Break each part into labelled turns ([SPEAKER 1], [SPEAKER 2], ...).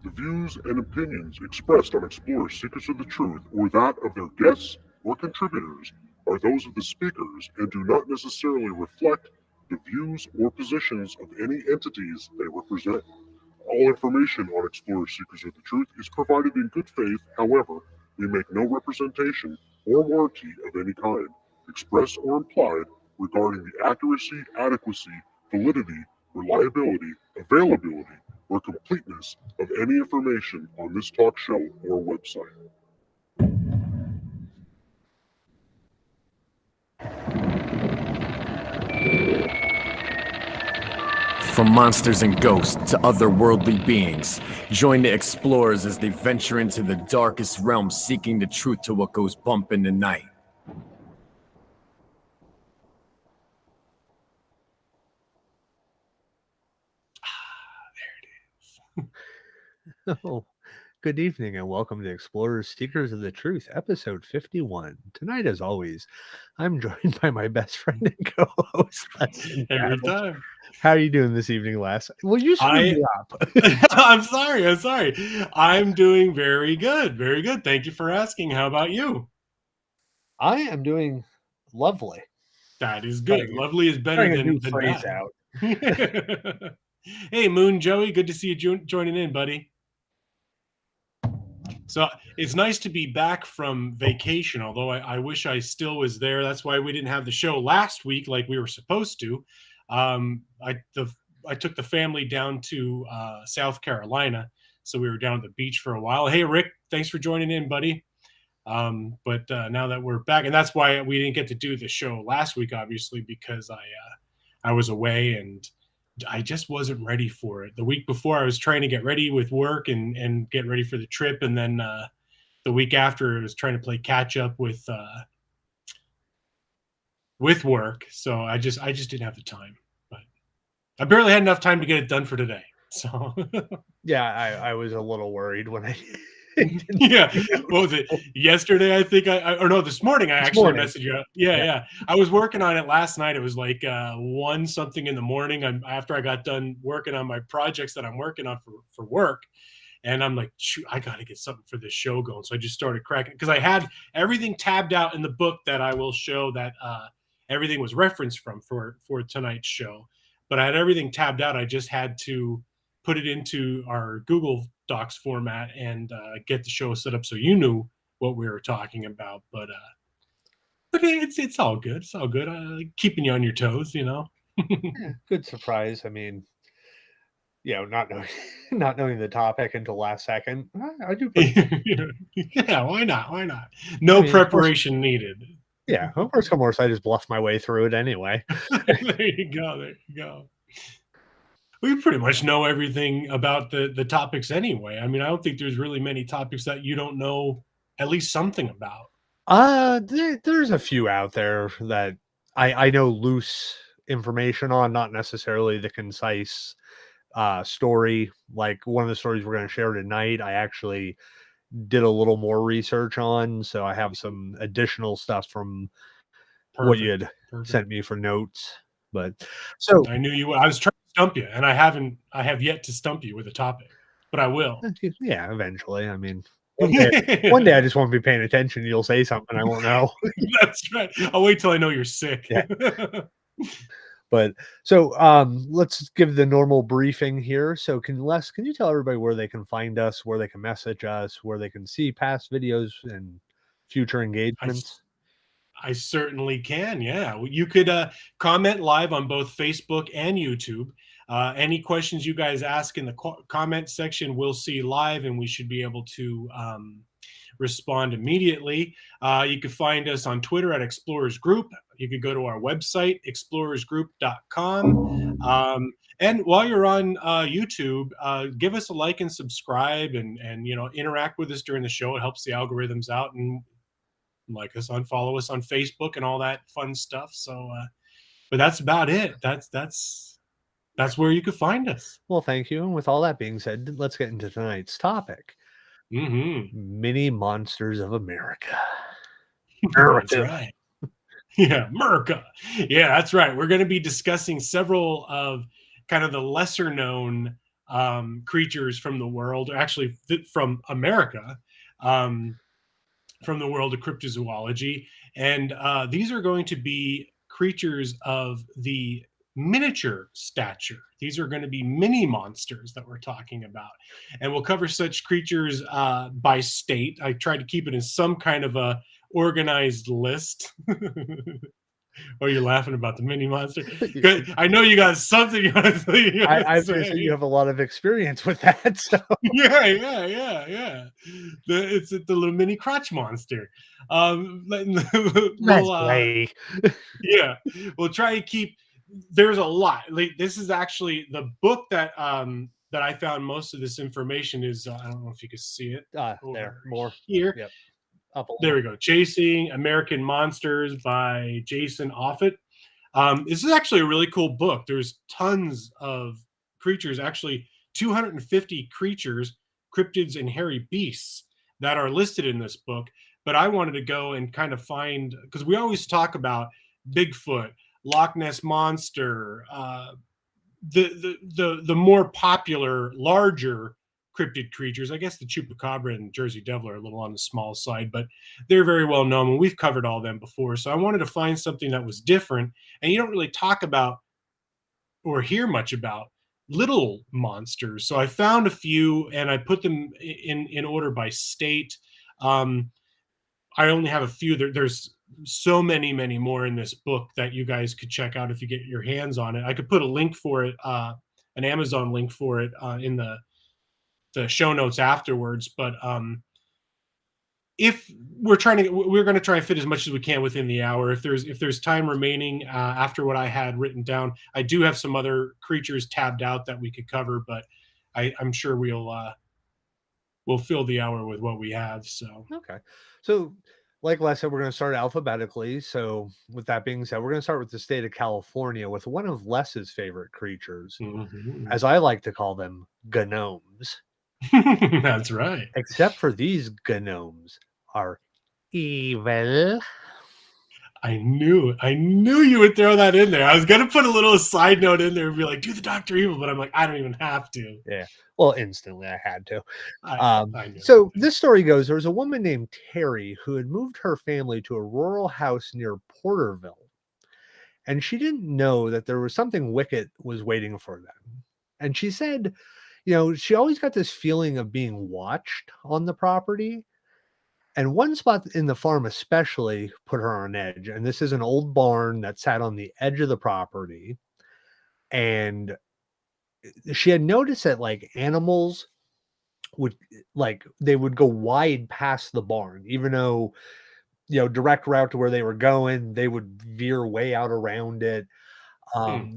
[SPEAKER 1] The views and opinions expressed on Explorers Secrets of the Truth or that of their guests or contributors are those of the speakers and do not necessarily reflect the views or positions of any entities they represent. All information on Explorers Secrets of the Truth is provided in good faith. However, we make no representation or warranty of any kind, express or implied, regarding the accuracy, adequacy, validity, reliability, availability, or completeness of any information on this talk show or website.
[SPEAKER 2] From monsters and ghosts to otherworldly beings, join the explorers as they venture into the darkest realms seeking the truth to what goes bump in the night.
[SPEAKER 3] Oh, good evening and welcome to Explorers Seekers of the Truth, episode 51. Tonight, as always, I'm joined by my best friend and co-host, Les.
[SPEAKER 4] Every time.
[SPEAKER 3] How are you doing this evening, Les? Well, you screwed me up.
[SPEAKER 4] I'm sorry. I'm doing very good. Very good. Thank you for asking. How about you?
[SPEAKER 3] I am doing lovely.
[SPEAKER 4] That is good. Lovely is better than
[SPEAKER 3] phrase
[SPEAKER 4] bad.
[SPEAKER 3] out.
[SPEAKER 4] Hey, Moon Joey, good to see you joining in, buddy. So it's nice to be back from vacation, although I wish I still was there. That's why we didn't have the show last week like we were supposed to. I took the family down to South Carolina, so we were down at the beach for a while. Hey, Rick, thanks for joining in, buddy. But now that we're back, and that's why we didn't get to do the show last week, obviously, because I was away and I just wasn't ready for it. The week before, I was trying to get ready with work and get ready for the trip, and then the week after, I was trying to play catch up with work. So I just didn't have the time. But I barely had enough time to get it done for today. So
[SPEAKER 3] yeah, I was a little worried when I.
[SPEAKER 4] Yeah, what was it? Yesterday, I think this morning I actually messaged you. Yeah. I was working on it last night. It was like 1 something in the morning. After I got done working on my projects that I'm working on for work, and I'm like, shoot, I got to get something for this show going. So I just started cracking because I had everything tabbed out in the book that I will show that everything was referenced from for tonight's show. But I had everything tabbed out. I just had to put it into our Google Docs format and get the show set up so you knew what we were talking about. But it's all good. It's all good. Keeping you on your toes, you know.
[SPEAKER 3] Yeah, good surprise. I mean, not knowing the topic until last second. I do.
[SPEAKER 4] Yeah, why not? No preparation needed.
[SPEAKER 3] Yeah, of course, I just bluffed my way through it anyway.
[SPEAKER 4] There you go. We pretty much know everything about the topics anyway. I mean, I don't think there's really many topics that you don't know at least something about.
[SPEAKER 3] There's a few out there that I know loose information on, not necessarily the concise story. Like one of the stories we're going to share tonight, I actually did a little more research on, so I have some additional stuff from what you had sent me for notes. But so
[SPEAKER 4] I knew you. I was trying to stump you, and I have yet to stump you with a topic, but I will.
[SPEAKER 3] Yeah, eventually. I mean, one day I just won't be paying attention. You'll say something I won't know.
[SPEAKER 4] That's right. I'll wait till I know you're sick.
[SPEAKER 3] Yeah. But so let's give the normal briefing here. So can you tell everybody where they can find us, where they can message us, where they can see past videos and future engagements?
[SPEAKER 4] I certainly can. Yeah. You could comment live on both Facebook and YouTube. Any questions you guys ask in the comment section, we'll see live and we should be able to respond immediately. You can find us on Twitter at Explorers Group. You could go to our website, explorersgroup.com. And while you're on YouTube, give us a like and subscribe and interact with us during the show. It helps the algorithms out, and like us on, follow us on Facebook and all that fun stuff. So, but that's about it. That's where you could find us.
[SPEAKER 3] Well, thank you. And with all that being said, let's get into tonight's topic. Mini Monsters of America.
[SPEAKER 4] That's right. Yeah, America. Yeah, that's right. We're going to be discussing several of kind of the lesser known creatures from the world, actually from America, from the world of cryptozoology. And these are going to be creatures of the miniature stature. These are going to be mini monsters that we're talking about. And we'll cover such creatures by state. I tried to keep it in some kind of a organized list. Oh, you're laughing about the mini monster? I know you got something you want to say.
[SPEAKER 3] I say you have a lot of experience with that. So.
[SPEAKER 4] Yeah. It's the little mini crotch monster. Yeah, we'll try to keep. There's a lot. Like, this is actually the book that I found most of this information is. I don't know if you can see it.
[SPEAKER 3] There, more
[SPEAKER 4] here.
[SPEAKER 3] Yep. Up
[SPEAKER 4] there we go. Chasing American Monsters by Jason Offutt. This is actually a really cool book. There's tons of creatures, actually 250 creatures, cryptids, and hairy beasts that are listed in this book. But I wanted to go and kind of find, because we always talk about Bigfoot, Loch Ness Monster, the more popular, larger cryptid creatures. I guess the Chupacabra and Jersey Devil are a little on the small side, but they're very well known, and we've covered all them before. So I wanted to find something that was different, and you don't really talk about or hear much about little monsters. So I found a few, and I put them in order by state. I only have a few. There's so many more in this book that you guys could check out if you get your hands on it. I could put a link for it, an Amazon link for it, in the show notes afterwards. But if we're going to try and fit as much as we can within the hour. If there's time remaining after what I had written down, I do have some other creatures tabbed out that we could cover, but I'm sure we'll fill the hour with what we have. So
[SPEAKER 3] okay. So like Les said, we're going to start alphabetically. So with that being said, we're going to start with the state of California with one of Les's favorite creatures, as I like to call them, gnomes.
[SPEAKER 4] That's right.
[SPEAKER 3] Except for these gnomes are evil.
[SPEAKER 4] I knew you would throw that in there. I was going to put a little side note in there and be like, do the Dr. Evil, but I'm like, I don't even have to.
[SPEAKER 3] Yeah. Well, instantly I had to.
[SPEAKER 4] I knew.
[SPEAKER 3] So this story goes, there was a woman named Terry who had moved her family to a rural house near Porterville. And she didn't know that there was something wicked was waiting for them. And she said, she always got this feeling of being watched on the property. And one spot in the farm especially put her on edge. And this is an old barn that sat on the edge of the property. And she had noticed that animals would they would go wide past the barn, even though, direct route to where they were going, they would veer way out around it.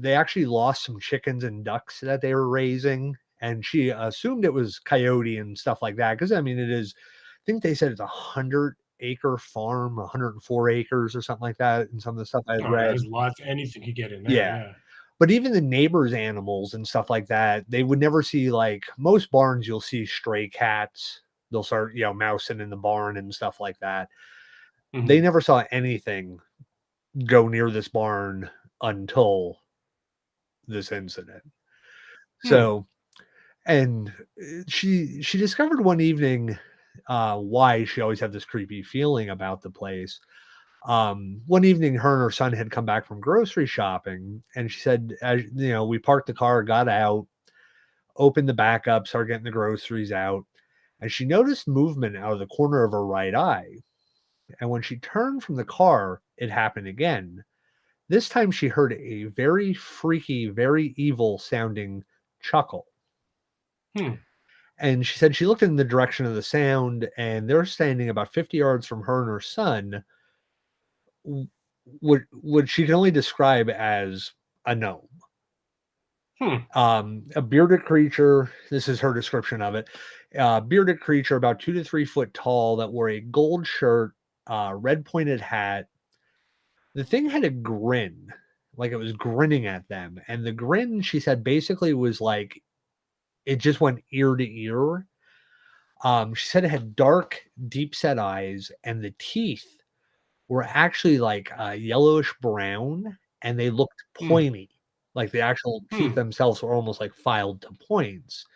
[SPEAKER 3] They actually lost some chickens and ducks that they were raising. And she assumed it was coyote and stuff like that. Because, it is, I think they said it's 100-acre farm, 104 acres or something like that. And some of the stuff I read.
[SPEAKER 4] There's lots, anything you get in there.
[SPEAKER 3] Yeah. But even the neighbors' animals and stuff like that, they would never see, most barns, you'll see stray cats. They'll start, mousing in the barn and stuff like that. Mm-hmm. They never saw anything go near this barn until this incident. So, and she discovered one evening why she always had this creepy feeling about the place. One evening, her and her son had come back from grocery shopping, and she said, we parked the car, got out, opened the back up, started getting the groceries out, and she noticed movement out of the corner of her right eye. And when she turned from the car, it happened again. This time she heard a very freaky, very evil sounding chuckle. And she said she looked in the direction of the sound, and they're standing about 50 yards from her and her son, what she can only describe as a gnome. A bearded creature. This is her description of it. Bearded creature about 2 to 3 foot tall that wore a gold shirt, red pointed hat. The thing had a grin, like it was grinning at them. And the grin, she said, basically was like, it just went ear to ear. She said it had dark, deep set eyes, and the teeth were actually like yellowish brown, and they looked pointy. Like the actual teeth themselves were almost like filed to points.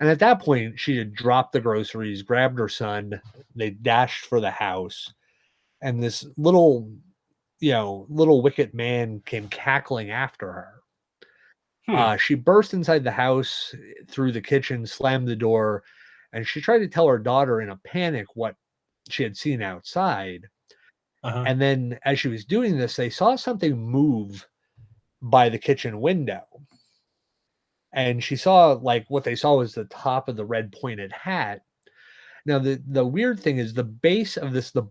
[SPEAKER 3] And at that point, she had dropped the groceries, grabbed her son, they dashed for the house, and this little, little wicked man came cackling after her. She burst inside the house through the kitchen, slammed the door, and she tried to tell her daughter in a panic what she had seen outside. And then as she was doing this, they saw something move by the kitchen window. And she saw, like, what they saw was the top of the red pointed hat. Now, the weird thing is the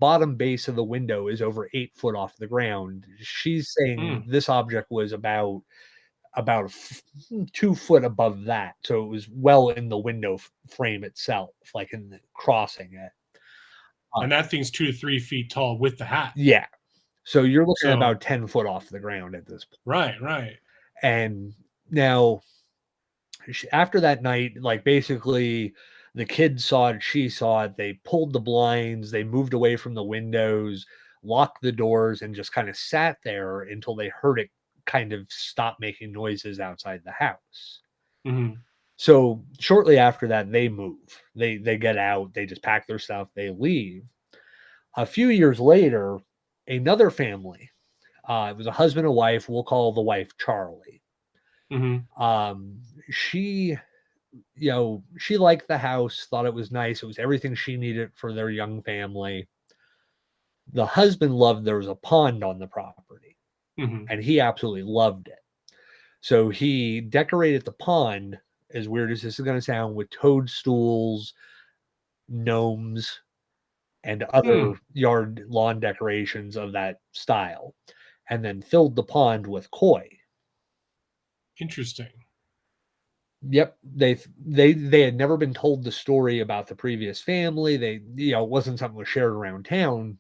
[SPEAKER 3] bottom base of the window is over 8 foot off the ground. She's saying this object was about 2 foot above that. So it was well in the window frame itself, like in the crossing it.
[SPEAKER 4] And that thing's 2 to 3 feet tall with the hat.
[SPEAKER 3] Yeah. So you're looking at about 10 foot off the ground at this point.
[SPEAKER 4] Right.
[SPEAKER 3] And now, after that night, like basically the kids saw it, she saw it, they pulled the blinds, they moved away from the windows, locked the doors, and just kind of sat there until they heard it kind of stop making noises outside the house. So shortly after that, they move. They get out, they just pack their stuff, they leave. A few years later, another family, it was a husband and wife, we'll call the wife Charlie. She liked the house, thought it was nice. It was everything she needed for their young family. The husband loved, there was a pond on the property, and he absolutely loved it. So he decorated the pond, as weird as this is going to sound, with toadstools, gnomes, and other yard lawn decorations of that style, and then filled the pond with koi.
[SPEAKER 4] Interesting.
[SPEAKER 3] Yep, they had never been told the story about the previous family. It wasn't something that was shared around town.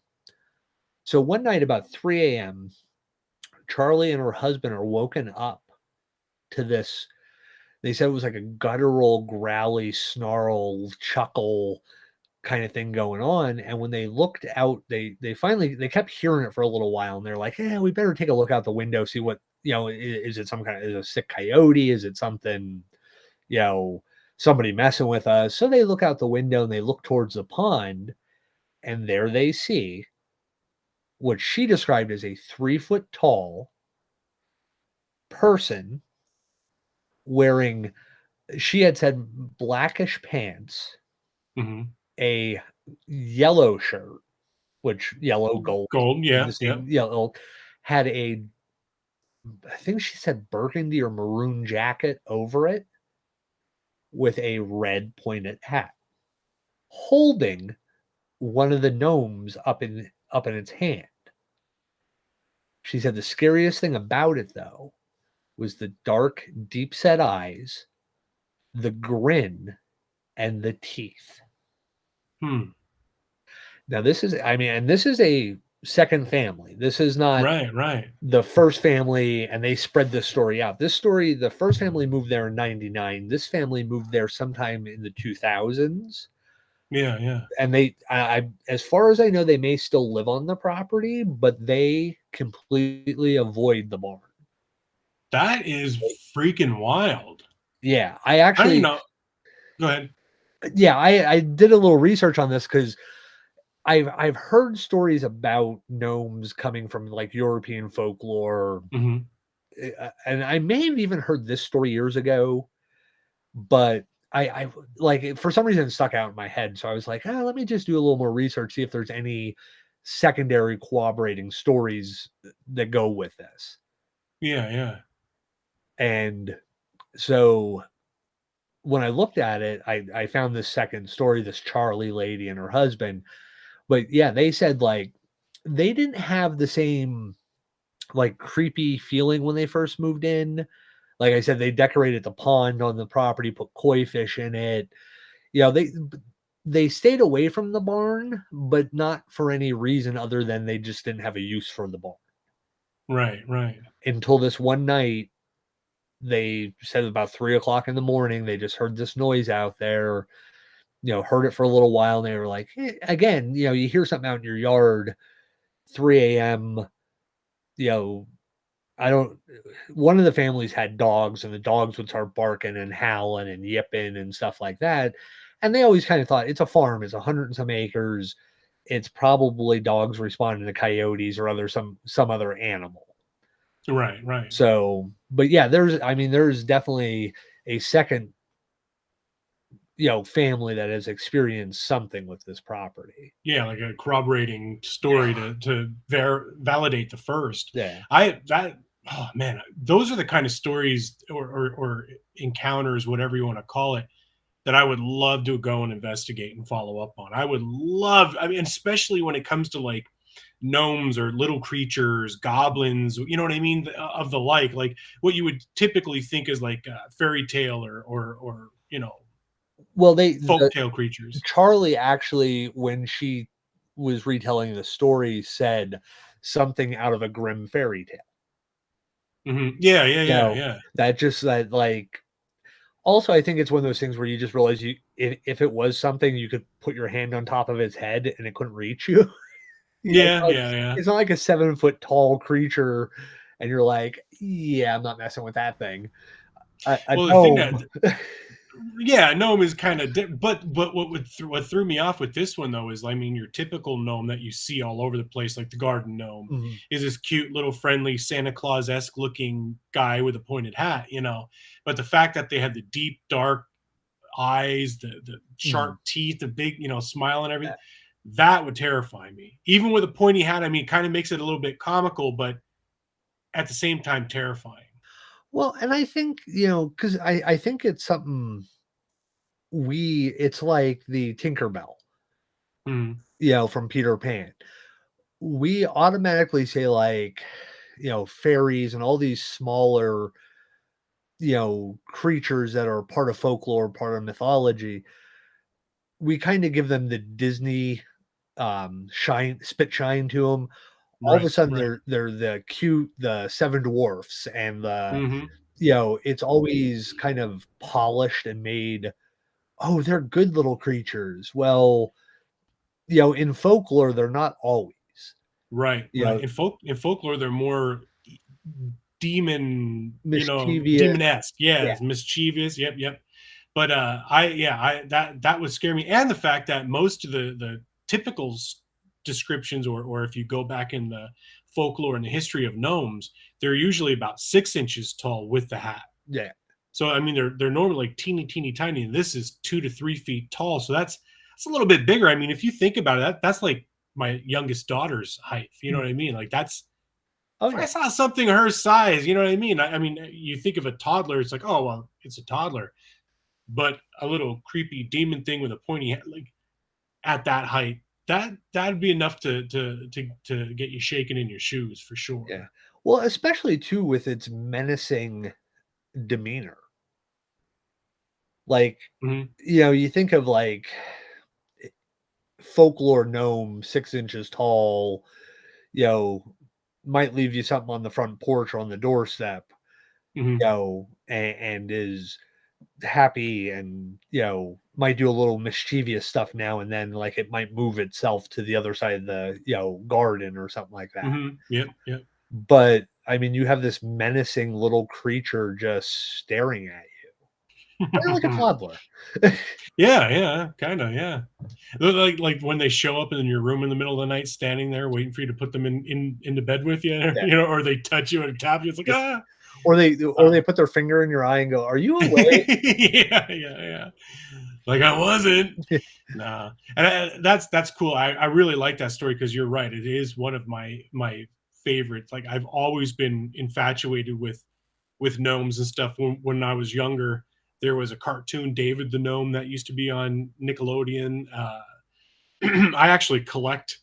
[SPEAKER 3] So one night about 3 a.m., Charlie and her husband are woken up to this. They said it was like a guttural, growly, snarl, chuckle kind of thing going on. And when they looked out, they kept hearing it for a little while, and they're like, we better take a look out the window, see what, is it some kind of, is it a sick coyote? Is it something, somebody messing with us? So they look out the window and they look towards the pond, and there they see what she described as a 3 foot tall person wearing, she had said, blackish pants, a yellow shirt, which yellow, gold,
[SPEAKER 4] yeah,
[SPEAKER 3] yellow, had a, I think she said burgundy or maroon jacket over it with a red pointed hat, holding one of the gnomes up in its hand. She said the scariest thing about it, though, was the dark, deep-set eyes, the grin, and the teeth. Now, this is a second family. This is not
[SPEAKER 4] right.
[SPEAKER 3] The first family, and they spread this story out. This story, the first family moved there in 99. This family moved there sometime in the 2000s.
[SPEAKER 4] Yeah.
[SPEAKER 3] And I as far as I know, they may still live on the property, but they completely avoid the barn.
[SPEAKER 4] That is freaking wild.
[SPEAKER 3] Yeah, I actually
[SPEAKER 4] know. Go ahead.
[SPEAKER 3] Yeah, I did a little research on this because I've heard stories about gnomes coming from like European folklore, and I may have even heard this story years ago, but I like, for some reason it stuck out in my head, so I was like, let me just do a little more research, see if there's any secondary corroborating stories that go with this.
[SPEAKER 4] Yeah.
[SPEAKER 3] And so when I looked at it, I found this second story, this Charlie lady and her husband. But yeah, they said like they didn't have the same like creepy feeling when they first moved in. Like I said, they decorated the pond on the property, put koi fish in it. They stayed away from the barn, but not for any reason other than they just didn't have a use for the barn.
[SPEAKER 4] Right.
[SPEAKER 3] Until this one night, they said about 3 o'clock in the morning, they just heard this noise out there. Heard it for a little while, and they were like, again, you hear something out in your yard, 3 a.m., one of the families had dogs, and the dogs would start barking and howling and yipping and stuff like that. And they always kind of thought it's a farm, it's 100 and some acres. It's probably dogs responding to coyotes or some other animal.
[SPEAKER 4] Right.
[SPEAKER 3] So, but yeah, there's definitely a second, family that has experienced something with this property.
[SPEAKER 4] Yeah, like a corroborating story to validate the first.
[SPEAKER 3] Yeah.
[SPEAKER 4] Oh man, those are the kind of stories or encounters, whatever you want to call it, that I would love to go and investigate and follow up on. I mean, especially when it comes to like gnomes or little creatures, goblins, you know what I mean, of the like what you would typically think is like a fairy tale or
[SPEAKER 3] Well,
[SPEAKER 4] folktale creatures.
[SPEAKER 3] Charlie actually, when she was retelling the story, said something out of a grim fairy tale.
[SPEAKER 4] Mm-hmm. Yeah.
[SPEAKER 3] That like. Also, I think it's one of those things where you just realize if it was something, you could put your hand on top of its head and it couldn't reach you.
[SPEAKER 4] Yeah.
[SPEAKER 3] It's not like a 7-foot tall creature, and you're like, yeah, I'm not messing with that thing.
[SPEAKER 4] The thing that. Yeah, gnome is kind of but what threw me off with this one though is, I mean, your typical gnome that you see all over the place, like the garden gnome, is this cute little friendly Santa Claus-esque looking guy with a pointed hat, but the fact that they had the deep dark eyes, the sharp teeth, the big smile and everything, that would terrify me. Even with a pointy hat, I mean, it kind of makes it a little bit comical, but at the same time terrifying.
[SPEAKER 3] Well, and I think, because I think it's something it's like the Tinkerbell, from Peter Pan. We automatically say like, fairies and all these smaller, creatures that are part of folklore, part of mythology. We kind of give them the Disney spit shine to them. All of a sudden they're the cute, the Seven Dwarfs and the it's always kind of polished and made, oh, they're good little creatures. Well, in folklore, they're not always.
[SPEAKER 4] Right. In folklore, they're more
[SPEAKER 3] mischievous.
[SPEAKER 4] Demonesque. Yeah. Mischievous. Yep. But that would scare me. And the fact that most of the typical descriptions, or if you go back in the folklore and the history of gnomes, they're usually about 6 inches tall with the hat.
[SPEAKER 3] Yeah.
[SPEAKER 4] So I mean, they're normally like teeny tiny, and this is 2 to 3 feet tall. So that's a little bit bigger. I mean, if you think about it, that's like my youngest daughter's height. You know what I mean? Like that's. If I saw something her size, you know what I mean? I mean, you think of a toddler, it's like, oh well, it's a toddler, but a little creepy demon thing with a pointy head, like at that height, that'd be enough to get you shaking in your shoes for sure.
[SPEAKER 3] Yeah. Well, especially too with its menacing demeanor. Like, you think of like folklore gnome, 6 inches tall, might leave you something on the front porch or on the doorstep, and is happy and, might do a little mischievous stuff now and then, like it might move itself to the other side of the, garden or something like that.
[SPEAKER 4] Yep.
[SPEAKER 3] But I mean, you have this menacing little creature just staring at you. Kind of like a toddler.
[SPEAKER 4] Yeah, kind of, yeah. Like when they show up in your room in the middle of the night, standing there waiting for you to put them into bed with you, or they touch you and tap you. It's like
[SPEAKER 3] or they put their finger in your eye and go, "Are you awake?"
[SPEAKER 4] yeah. Like I wasn't. Nah, and that's cool. I really like that story because you're right. It is one of my favorites. Like I've always been infatuated with gnomes and stuff. When I was younger, there was a cartoon, David the Gnome, that used to be on Nickelodeon. I actually collect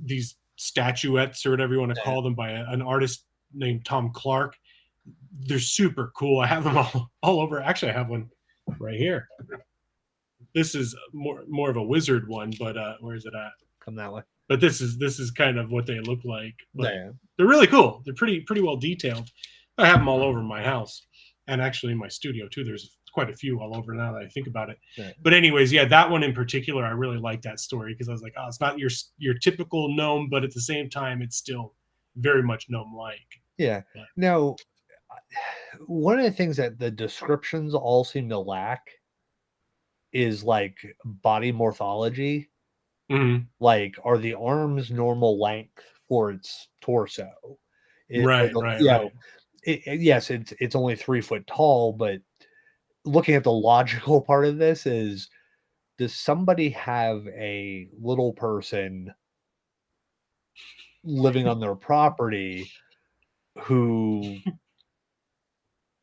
[SPEAKER 4] these statuettes or whatever you want to call them by an artist named Tom Clark. They're super cool. I have them all over. Actually, I have one right here. This is more of a wizard one, but where is it at?
[SPEAKER 3] Come that way.
[SPEAKER 4] But this is kind of what they look like. But they're really cool. They're pretty well detailed. I have them all over my house, and actually in my studio too. There's quite a few all over now that I think about it. Right. But anyways, yeah, that one in particular, I really like that story because I was like, oh, it's not your typical gnome, but at the same time, it's still very much gnome-like.
[SPEAKER 3] Yeah.
[SPEAKER 4] Yeah.
[SPEAKER 3] Now, one of the things that the descriptions all seem to lack is like body morphology.
[SPEAKER 4] Mhm.
[SPEAKER 3] Like, are the arms normal length for its torso?
[SPEAKER 4] Right, right,
[SPEAKER 3] You
[SPEAKER 4] right.
[SPEAKER 3] know, yes, it's only 3 foot tall, but looking at the logical part of this is, does somebody have a little person living on their property who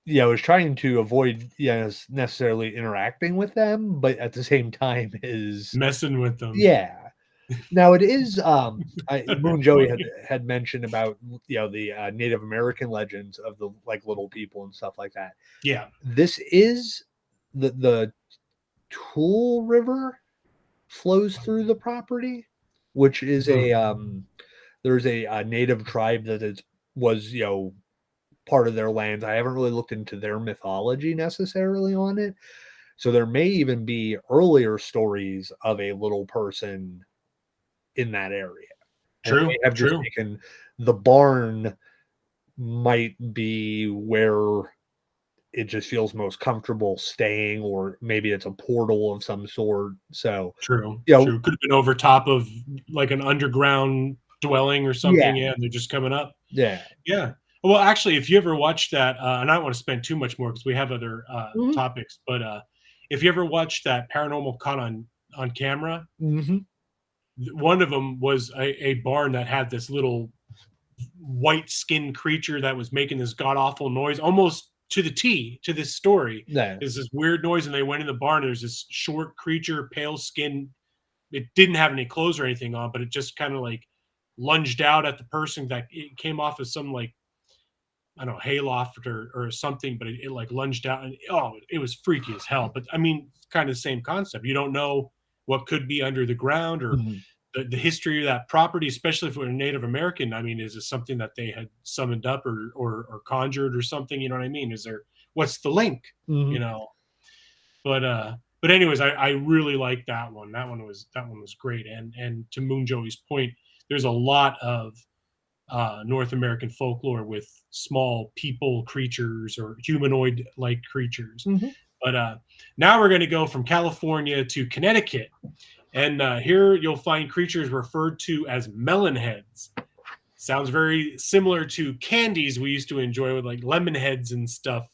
[SPEAKER 3] is trying to avoid necessarily interacting with them, but at the same time is
[SPEAKER 4] Messing with them.
[SPEAKER 3] yeah. Now it is Moon Joey
[SPEAKER 4] Funny.
[SPEAKER 3] had mentioned about the Native American legends of the like little people and stuff like that.
[SPEAKER 4] Yeah.
[SPEAKER 3] This is the Tool River flows through the property, which is
[SPEAKER 4] Hmm.
[SPEAKER 3] there's a native tribe that was part of their lands. I haven't really looked into their mythology necessarily on it. So there may even be earlier stories of a little person in that area. And it may
[SPEAKER 4] True,
[SPEAKER 3] have just
[SPEAKER 4] true.
[SPEAKER 3] taken the barn might be where it just feels most comfortable staying, or maybe it's a portal of some sort. So,
[SPEAKER 4] True,
[SPEAKER 3] you know,
[SPEAKER 4] true. Could have been over top of like an underground dwelling or
[SPEAKER 3] yeah,
[SPEAKER 4] something. Yeah, and they're just coming up.
[SPEAKER 3] yeah.
[SPEAKER 4] Yeah. Well, actually, if you ever watched that, and I don't want to spend too much more because we have other
[SPEAKER 3] Mhm,
[SPEAKER 4] topics, but if you ever watched that Paranormal Caught on Camera,
[SPEAKER 3] mhm.
[SPEAKER 4] one of them was a barn that had this little white skinned creature that was making this god awful noise, almost to the T to this story.
[SPEAKER 3] Yeah.
[SPEAKER 4] There's this weird noise, and they went in the barn. There's this short creature, pale skin. It didn't have any clothes or anything on, but it just kind of like lunged out at the person. That it came off as some like, I don't know, hayloft or something, but it like lunged out, and it was freaky as hell. But I mean, kind of the same concept. You don't know what could be under the ground, or
[SPEAKER 3] Mhm,
[SPEAKER 4] the history of that property, especially if we're a Native American. I mean, is this something that they had summoned up or conjured or something? You know what I mean? Is there, what's the link?
[SPEAKER 3] mhm,
[SPEAKER 4] You know, but anyways, I really like that one. That one was great. And to Moon Joey's point, there's a lot of North American folklore with small people creatures or humanoid like creatures.
[SPEAKER 3] mhm.
[SPEAKER 4] But now we're going to go from California to Connecticut. And here you'll find creatures referred to as melon heads. Sounds very similar to candies we used to enjoy with like lemon heads and stuff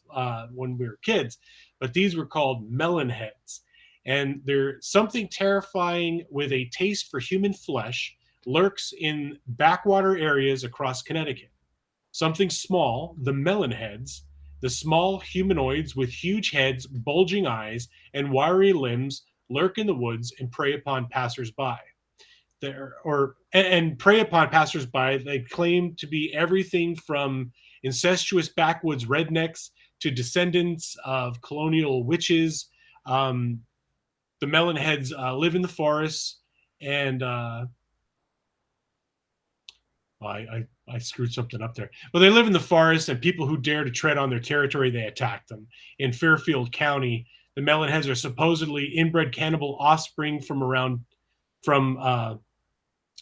[SPEAKER 4] when we were kids. But these were called melon heads. And they're something terrifying with a taste for human flesh, lurks in backwater areas across Connecticut. Something small, the melon heads, the small humanoids with huge heads, bulging eyes, and wiry limbs lurk in the woods and prey upon passersby. And prey upon passersby. They claim to be everything from incestuous backwoods rednecks to descendants of colonial witches. The melon heads live in the forests, and I screwed something up there. Well, they live in the forest, and people who dare to tread on their territory, they attack them. In Fairfield County, the melonheads are supposedly inbred cannibal offspring from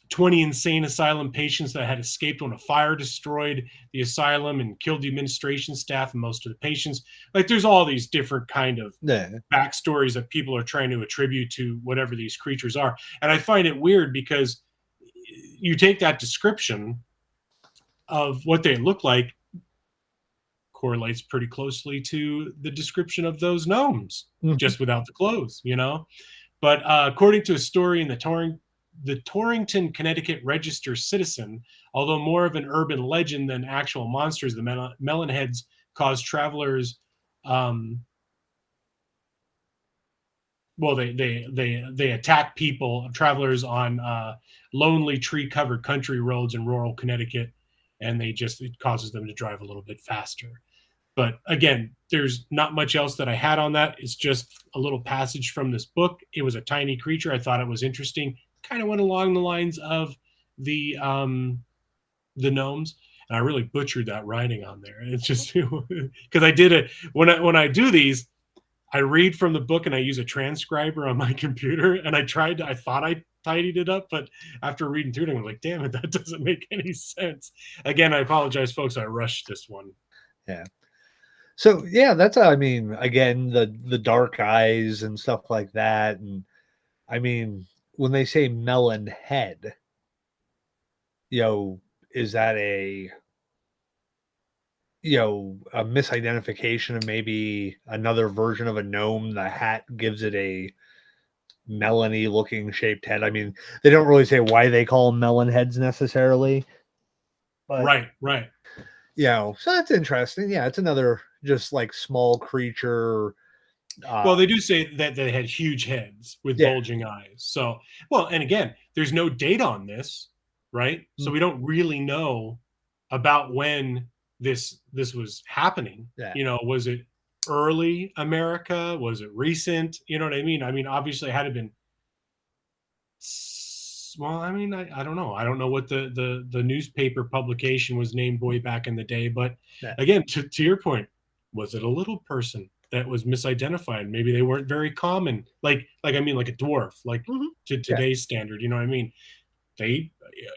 [SPEAKER 4] 20 insane asylum patients that had escaped when a fire destroyed the asylum and killed the administration staff and most of the patients. Like, there's all these different kind of
[SPEAKER 3] Yeah.
[SPEAKER 4] backstories that people are trying to attribute to whatever these creatures are. And I find it weird because you take that description of what they look like, correlates pretty closely to the description of those gnomes,
[SPEAKER 3] Mhm.
[SPEAKER 4] just without the clothes, you know? But according to a story in the Torrington, Connecticut Register Citizen, although more of an urban legend than actual monsters, the melonheads cause travelers. Well, they attack travelers on lonely tree-covered country roads in rural Connecticut, and it causes them to drive a little bit faster. But again, there's not much else that I had on that. It's just a little passage from this book. It was a tiny creature. I thought it was interesting. Kind of went along the lines of the gnomes, and I really butchered that writing on there. It's just because I did it when I do these, I read from the book and I use a transcriber on my computer, and I thought I tidied it up, but after reading through it, I'm like, damn it, that doesn't make any sense. Again, I apologize, folks. I rushed this one.
[SPEAKER 3] Yeah. So yeah, that's I mean, again, the dark eyes and stuff like that. And I mean, when they say melon head, is that a a misidentification of maybe another version of a gnome? The hat gives it a melony looking shaped head. I mean, they don't really say why they call them melon heads necessarily. But
[SPEAKER 4] Right.
[SPEAKER 3] so that's interesting. Yeah, it's another just like small creature.
[SPEAKER 4] Well, they do say that they had huge heads with bulging eyes. So, well, and again, there's no date on this, right? So we don't really know about when this was happening. Was it early America? Was it recent? You know what I mean? I mean, obviously, it had to been. Well, I mean, I don't know. I don't know what the newspaper publication was named way back in the day. But again, to your point, was it a little person that was misidentified? Maybe they weren't very common. Like I mean, like a dwarf, like to today's standard. You know what I mean?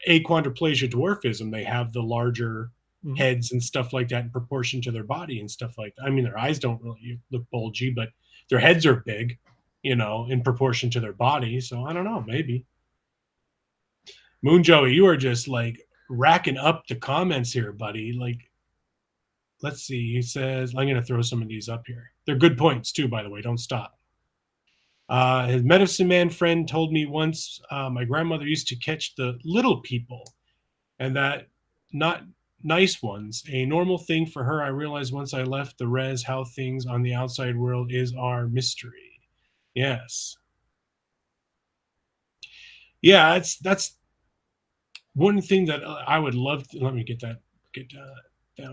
[SPEAKER 4] Achondroplasia dwarfism, they have the larger heads and stuff like that in proportion to their body and stuff like that. I mean, their eyes don't really look bulgy, but their heads are big, in proportion to their body. So I don't know, maybe. Moon Joey, you are just like racking up the comments here, buddy. Like, let's see. He says, I'm going to throw some of these up here. They're good points too, by the way. Don't stop. His medicine man friend told me once my grandmother used to catch the little people, and that not nice ones. A normal thing for her. I realized once I left the res how things on the outside world is our mystery. Yes. Yeah, that's one thing that I would love to, let me get down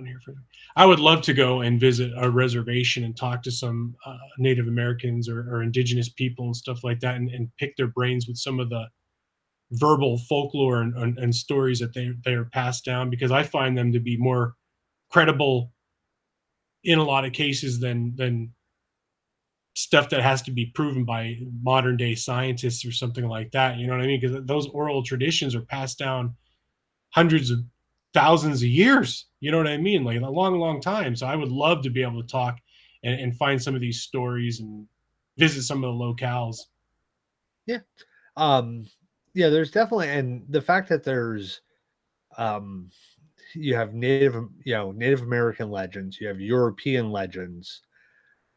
[SPEAKER 4] here for. I would love to go and visit a reservation and talk to some Native Americans or indigenous people and stuff like that, and pick their brains with some of the verbal folklore and stories that they are passed down, because I find them to be more credible in a lot of cases than stuff that has to be proven by modern day scientists or something like that. You know what I mean? Because those oral traditions are passed down hundreds of thousands of years. You know what I mean? Like a long time. So I would love to be able to talk and find some of these stories and visit some of the locales.
[SPEAKER 3] Yeah. There's definitely, and the fact that there's you have Native American legends, you have European legends,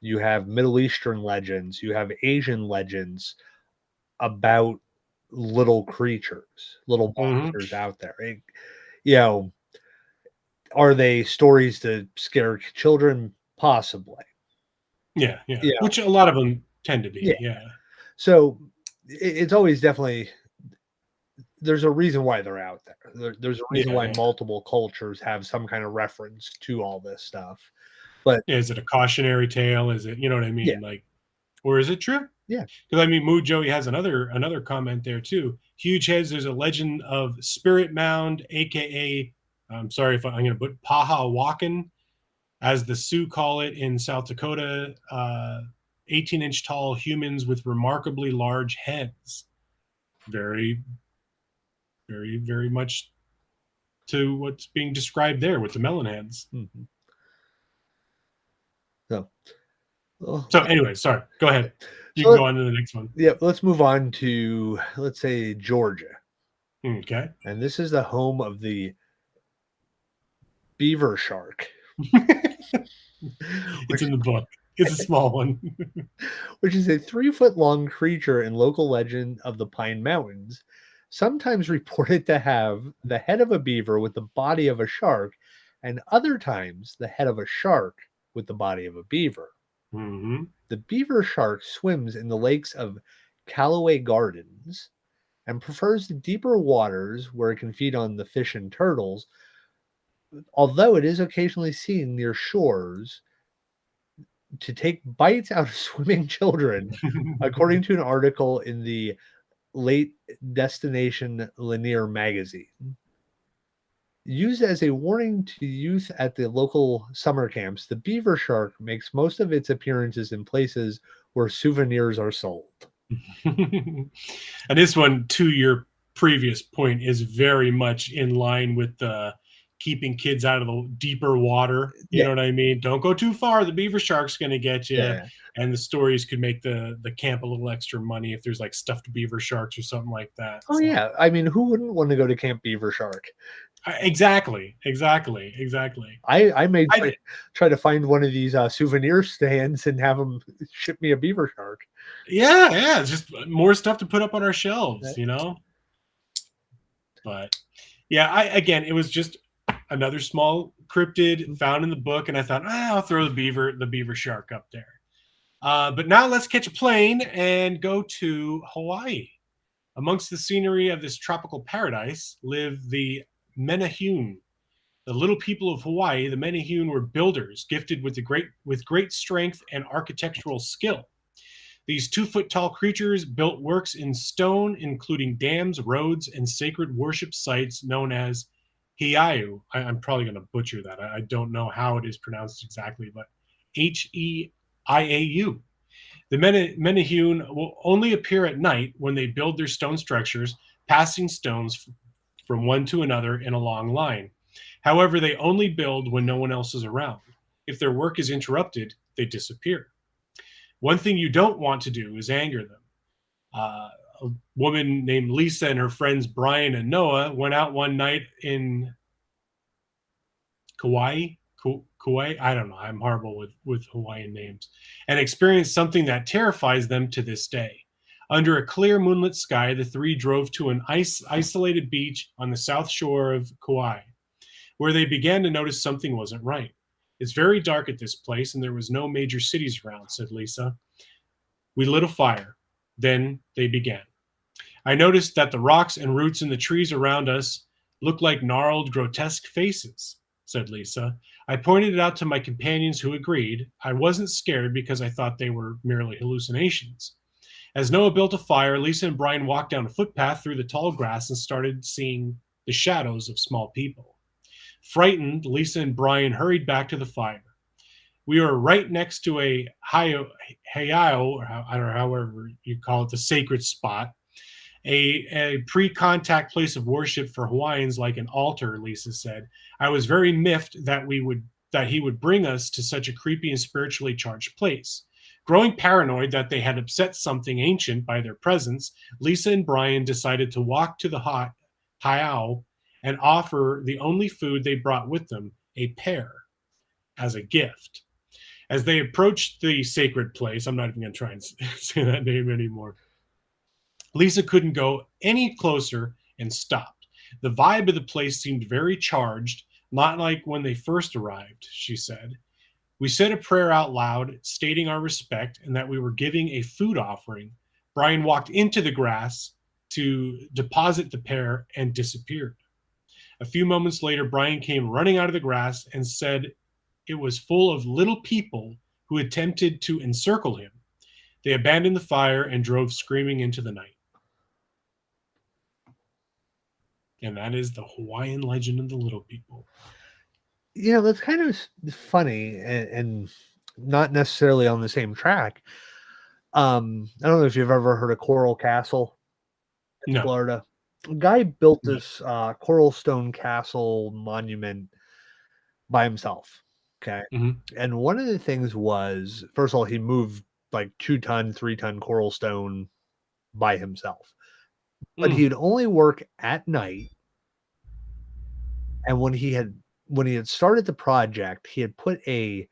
[SPEAKER 3] you have Middle Eastern legends, you have Asian legends about little creatures, little monsters out there. Are they stories to scare children? Possibly.
[SPEAKER 4] Yeah. Which a lot of them tend to be. Yeah.
[SPEAKER 3] So it's always definitely, there's a reason why they're out there. There's a reason why multiple cultures have some kind of reference to all this stuff. But
[SPEAKER 4] is it a cautionary tale? Is it, you know what I mean?
[SPEAKER 3] Yeah.
[SPEAKER 4] Like, or is it true?
[SPEAKER 3] Yeah.
[SPEAKER 4] Because I mean, Moo Joey has another comment there too. Huge heads. There's a legend of Spirit Mound, aka, I'm sorry if I'm going to put Pahawakan, as the Sioux call it in South Dakota. 18-inch tall humans with remarkably large heads. Very, very, very much to what's being described there with the melon heads.
[SPEAKER 3] Mm-hmm.
[SPEAKER 4] So anyway, sorry. Go ahead. You can go on to the next one.
[SPEAKER 3] Yeah, let's move on to, let's say, Georgia.
[SPEAKER 4] Okay.
[SPEAKER 3] And this is the home of the beaver shark.
[SPEAKER 4] It's in the book. It's a small one.
[SPEAKER 3] Which is a 3-foot-long creature in local legend of the Pine Mountains, sometimes reported to have the head of a beaver with the body of a shark, and other times the head of a shark with the body of a beaver.
[SPEAKER 4] Mm-hmm.
[SPEAKER 3] The beaver shark swims in the lakes of Callaway Gardens and prefers the deeper waters where it can feed on the fish and turtles, although it is occasionally seen near shores to take bites out of swimming children, according to an article in the late Destination Lanier magazine. Used as a warning to youth at the local summer camps, the beaver shark makes most of its appearances in places where souvenirs are sold.
[SPEAKER 4] And this one, to your previous point, is very much in line with the keeping kids out of the deeper water. You know what I mean? Don't go too far. The beaver shark's going to get you.
[SPEAKER 3] Yeah.
[SPEAKER 4] And the stories could make the camp a little extra money if there's like stuffed beaver sharks or something like that.
[SPEAKER 3] Oh, yeah. I mean, who wouldn't want to go to Camp Beaver Shark?
[SPEAKER 4] Exactly.
[SPEAKER 3] I may try to find one of these souvenir stands and have them ship me a beaver shark.
[SPEAKER 4] Yeah. It's just more stuff to put up on our shelves, you know? But yeah, again, it was just another small cryptid found in the book, and I thought, I'll throw the beaver shark up there. But now let's catch a plane and go to Hawaii. Amongst the scenery of this tropical paradise live the Menehune. The little people of Hawaii, the Menehune, were builders gifted with great strength and architectural skill. These 2-foot-tall creatures built works in stone, including dams, roads, and sacred worship sites known as Heiau. I'm probably going to butcher that. I don't know how it is pronounced exactly, but Heiau. The Menehune will only appear at night when they build their stone structures, passing stones from one to another in a long line. However, they only build when no one else is around. If their work is interrupted, they disappear. One thing you don't want to do is anger them. A woman named Lisa and her friends Brian and Noah went out one night in Kauai. I don't know. I'm horrible with Hawaiian names. And experienced something that terrifies them to this day. Under a clear moonlit sky, the three drove to an isolated beach on the south shore of Kauai, where they began to notice something wasn't right. It's very dark at this place, and there was no major cities around, said Lisa. We lit a fire. Then they began. I noticed that the rocks and roots in the trees around us looked like gnarled, grotesque faces, said Lisa. I pointed it out to my companions who agreed. I wasn't scared because I thought they were merely hallucinations. As Noah built a fire, Lisa and Brian walked down a footpath through the tall grass and started seeing the shadows of small people. Frightened, Lisa and Brian hurried back to the fire. We were right next to a heiau, or I don't know, however you call it, the sacred spot, a pre-contact place of worship for Hawaiians, like an altar, Lisa said. I was very miffed that he would bring us to such a creepy and spiritually charged place. Growing paranoid that they had upset something ancient by their presence, Lisa and Brian decided to walk to the heiau and offer the only food they brought with them, a pear, as a gift. As they approached the sacred place, I'm not even going to try and say that name anymore, Lisa couldn't go any closer and stopped. The vibe of the place seemed very charged, not like when they first arrived, she said. We said a prayer out loud, stating our respect and that we were giving a food offering. Brian walked into the grass to deposit the pear and disappeared. A few moments later, Brian came running out of the grass and said it was full of little people who attempted to encircle him. They abandoned the fire and drove screaming into the night. And that is the Hawaiian legend of the little people.
[SPEAKER 3] You know, that's kind of funny and not necessarily on the same track. I don't know if you've ever heard of Coral Castle in Florida. A guy built this coral stone castle monument by himself. Okay.
[SPEAKER 4] Mm-hmm.
[SPEAKER 3] And one of the things was, first of all, he moved like 2-ton, 3-ton coral stone by himself. But he'd only work at night. And when he had started the project, he had put a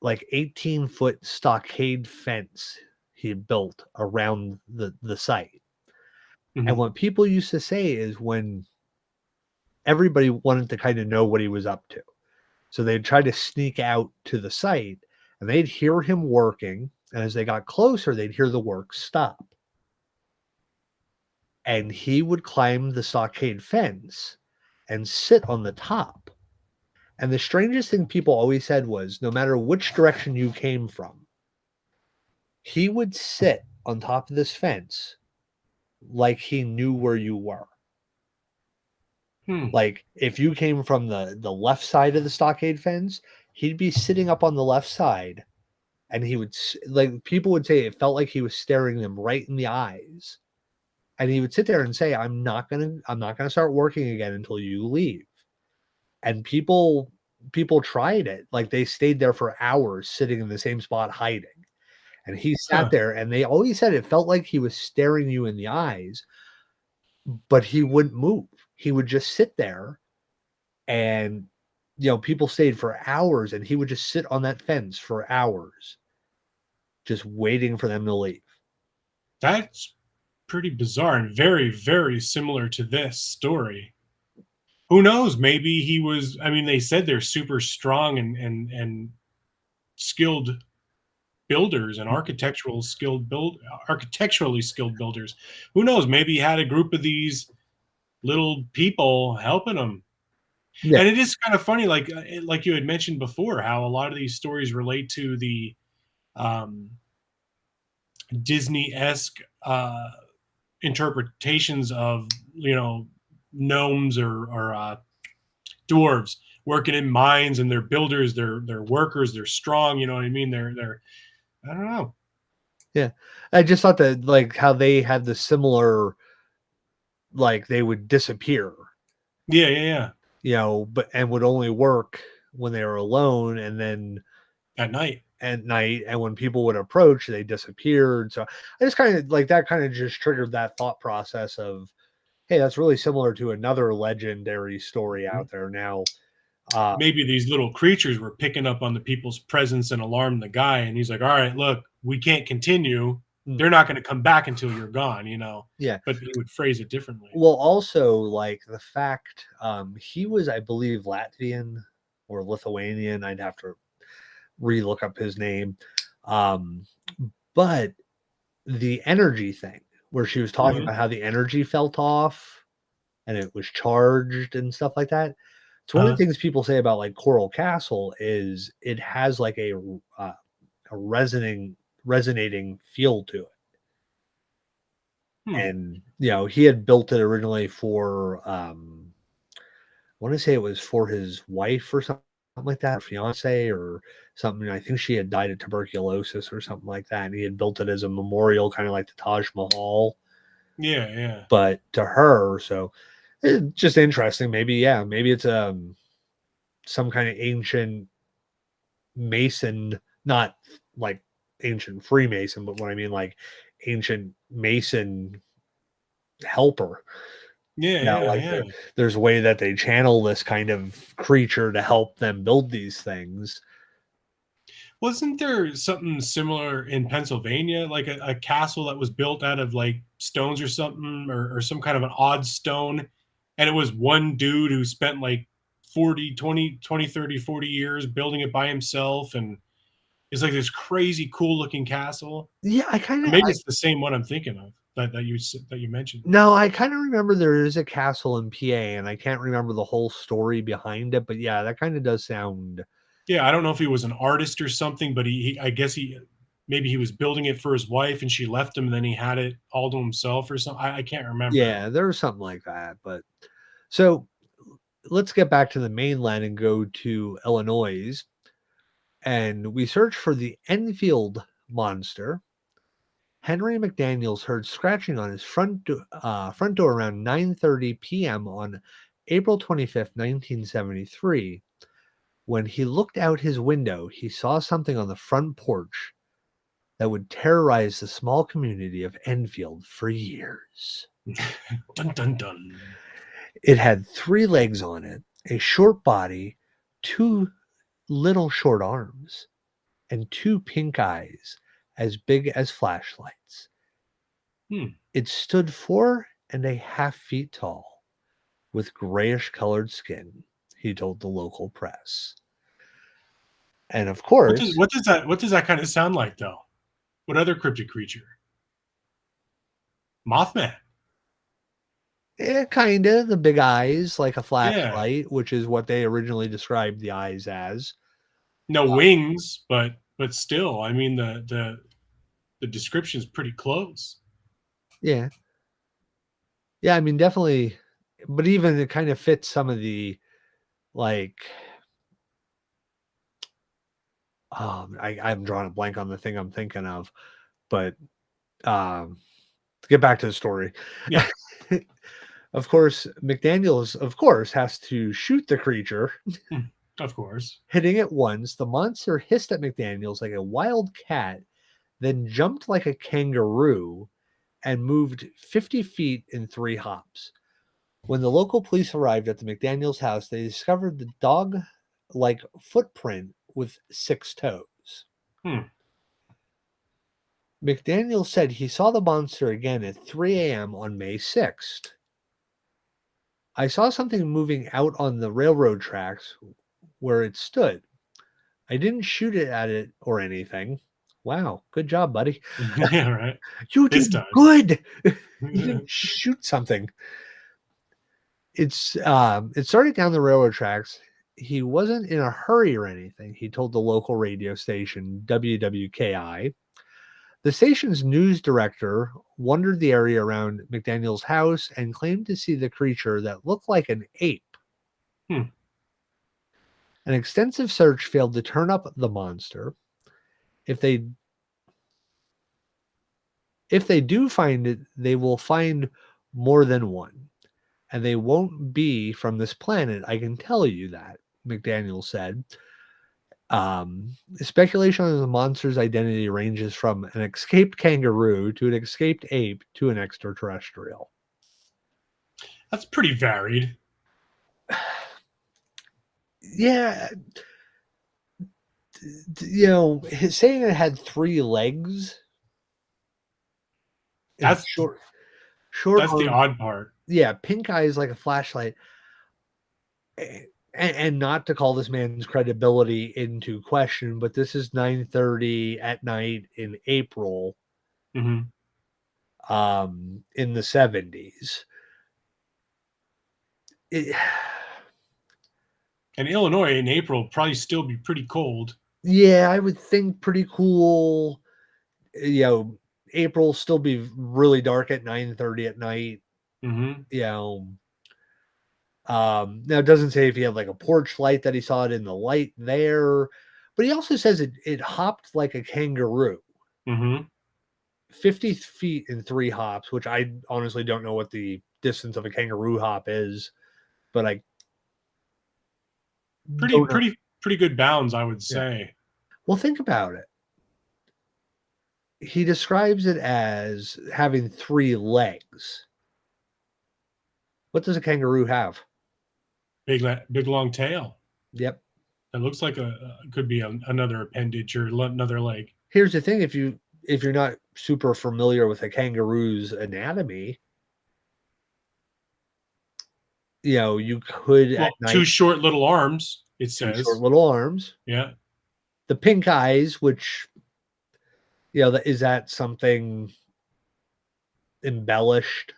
[SPEAKER 3] like 18-foot stockade fence he had built around the site. Mm-hmm. And what people used to say is when everybody wanted to kind of know what he was up to. So they'd try to sneak out to the site and they'd hear him working. And as they got closer, they'd hear the work stop. And he would climb the stockade fence and sit on the top. And the strangest thing people always said was no matter which direction you came from, he would sit on top of this fence like he knew where you were. Like if you came from the left side of the stockade fence, he'd be sitting up on the left side and he would like people would say it felt like he was staring them right in the eyes, and he would sit there and say, I'm not gonna start working again until you leave. And people tried it, like they stayed there for hours sitting in the same spot hiding, and he sat
[SPEAKER 4] Huh.
[SPEAKER 3] there, and they always said it felt like he was staring you in the eyes, but he wouldn't move. He would just sit there, and people stayed for hours, and he would just sit on that fence for hours just waiting for them to leave.
[SPEAKER 4] That's pretty bizarre and very, very similar to this story. Who knows? Maybe he was. I mean, they said they're super strong and skilled builders and architecturally skilled builders. Who knows? Maybe he had a group of these little people helping him.
[SPEAKER 3] Yeah.
[SPEAKER 4] And it is kind of funny, like you had mentioned before, how a lot of these stories relate to the Disney-esque interpretations of gnomes or dwarves working in mines, and they're builders, they're workers, they're strong. You know what I mean? They're I don't know.
[SPEAKER 3] Yeah, I just thought that like how they had the similar, like they would disappear.
[SPEAKER 4] Yeah.
[SPEAKER 3] But and would only work when they were alone, and then
[SPEAKER 4] At night.
[SPEAKER 3] and when people would approach, they disappeared. So I just kind of like that kind of just triggered that thought process of, hey, that's really similar to another legendary story out there now.
[SPEAKER 4] Maybe these little creatures were picking up on the people's presence and alarmed the guy, and he's like, all right, look, we can't continue. They're not going to come back until you're gone,
[SPEAKER 3] Yeah.
[SPEAKER 4] But he would phrase it differently.
[SPEAKER 3] Well, also like the fact he was, I believe, Latvian or Lithuanian. I'd have to re-look up his name. But the energy thing where she was talking about how the energy felt off and it was charged and stuff like that. It's one of the things people say about like Coral Castle is it has like a resonating feel to it. And he had built it originally for I want to say it was for his wife or something like that, or fiance or something. I think she had died of tuberculosis or something like that, and he had built it as a memorial, kind of like the Taj Mahal.
[SPEAKER 4] Yeah.
[SPEAKER 3] But to her, so it's just interesting. Maybe it's some kind of ancient Mason, not like ancient Freemason, but what I mean like ancient Mason helper.
[SPEAKER 4] Yeah.
[SPEAKER 3] There's a way that they channel this kind of creature to help them build these things.
[SPEAKER 4] Wasn't there something similar in Pennsylvania, like a castle that was built out of like stones or something, or some kind of an odd stone? And it was one dude who spent like 20, 30, 40 years building it by himself. And it's like this crazy cool looking castle.
[SPEAKER 3] Yeah,
[SPEAKER 4] Maybe it's the same one I'm thinking of that you mentioned.
[SPEAKER 3] No, I kind of remember there is a castle in PA, and I can't remember the whole story behind it, but yeah, that kind of does sound.
[SPEAKER 4] Yeah, I don't know if he was an artist or something, but I guess maybe he was building it for his wife and she left him, and then he had it all to himself or something. I can't remember.
[SPEAKER 3] Yeah, there was something like that. But so let's get back to the mainland and go to Illinois. And we search for the Enfield monster. Henry McDaniels heard scratching on his front door around 9:30 p.m. on April 25th, 1973. When he looked out his window, he saw something on the front porch that would terrorize the small community of Enfield for years.
[SPEAKER 4] Dun, dun, dun.
[SPEAKER 3] It had 3 legs on it, a short body, 2 little short arms, and 2 pink eyes as big as flashlights. It stood 4.5 feet tall with grayish colored skin, he told the local press. And of course,
[SPEAKER 4] what does that kind of sound like though? What other cryptid creature? Mothman.
[SPEAKER 3] Yeah, kind of. The big eyes, like a flashlight, which is what they originally described the eyes as.
[SPEAKER 4] No wings, but still, I mean the description is pretty close.
[SPEAKER 3] Yeah. Yeah, I mean, definitely. But even it kind of fits some of the like I'm drawing a blank on the thing I'm thinking of, but to get back to the story.
[SPEAKER 4] Yeah.
[SPEAKER 3] Of course, McDaniels, has to shoot the creature.
[SPEAKER 4] Of course.
[SPEAKER 3] Hitting it once, the monster hissed at McDaniels like a wild cat, then jumped like a kangaroo and moved 50 feet in 3 hops. When the local police arrived at the McDaniels house, they discovered the dog-like footprint with 6 toes. McDaniel said he saw the monster again at 3 a.m. on May 6th. I saw something moving out on the railroad tracks where it stood. I didn't shoot it at it or anything. Wow, good job, buddy.
[SPEAKER 4] Yeah, right.
[SPEAKER 3] You
[SPEAKER 4] This
[SPEAKER 3] did
[SPEAKER 4] time.
[SPEAKER 3] good. You didn't shoot something. It started down the railroad tracks. He wasn't in a hurry or anything, he told the local radio station WWKI. The station's news director wandered the area around McDaniel's house and claimed to see the creature that looked like an ape. An extensive search failed to turn up the monster. If they do find it, they will find more than one. And they won't be from this planet, I can tell you that, McDaniel said. Speculation on the monster's identity ranges from an escaped kangaroo to an escaped ape to an extraterrestrial.
[SPEAKER 4] That's pretty varied.
[SPEAKER 3] Yeah. Saying it had 3 legs.
[SPEAKER 4] That's
[SPEAKER 3] short.
[SPEAKER 4] That's the odd part.
[SPEAKER 3] Yeah, pink eyes like a flashlight. And not to call this man's credibility into question, but this is 9:30 at night in April, in the 70s.
[SPEAKER 4] And Illinois in April probably still be pretty cold.
[SPEAKER 3] Yeah, I would think pretty cool. April still be really dark at 9:30 at night. Now it doesn't say if he had like a porch light that he saw it in the light there, but he also says it hopped like a kangaroo. 50 feet in 3 hops, which I honestly don't know what the distance of a kangaroo hop is, but I
[SPEAKER 4] pretty good bounds, I would say.
[SPEAKER 3] Yeah. Well, think about it. He describes it as having 3 legs. What does a kangaroo have?
[SPEAKER 4] Big long tail.
[SPEAKER 3] Yep.
[SPEAKER 4] It looks like could be another appendage or another leg.
[SPEAKER 3] Here's the thing: if you're not super familiar with a kangaroo's anatomy, you could at night,
[SPEAKER 4] 2 short little arms. It says
[SPEAKER 3] 2 short little arms.
[SPEAKER 4] Yeah.
[SPEAKER 3] The pink eyes, which is that something embellished?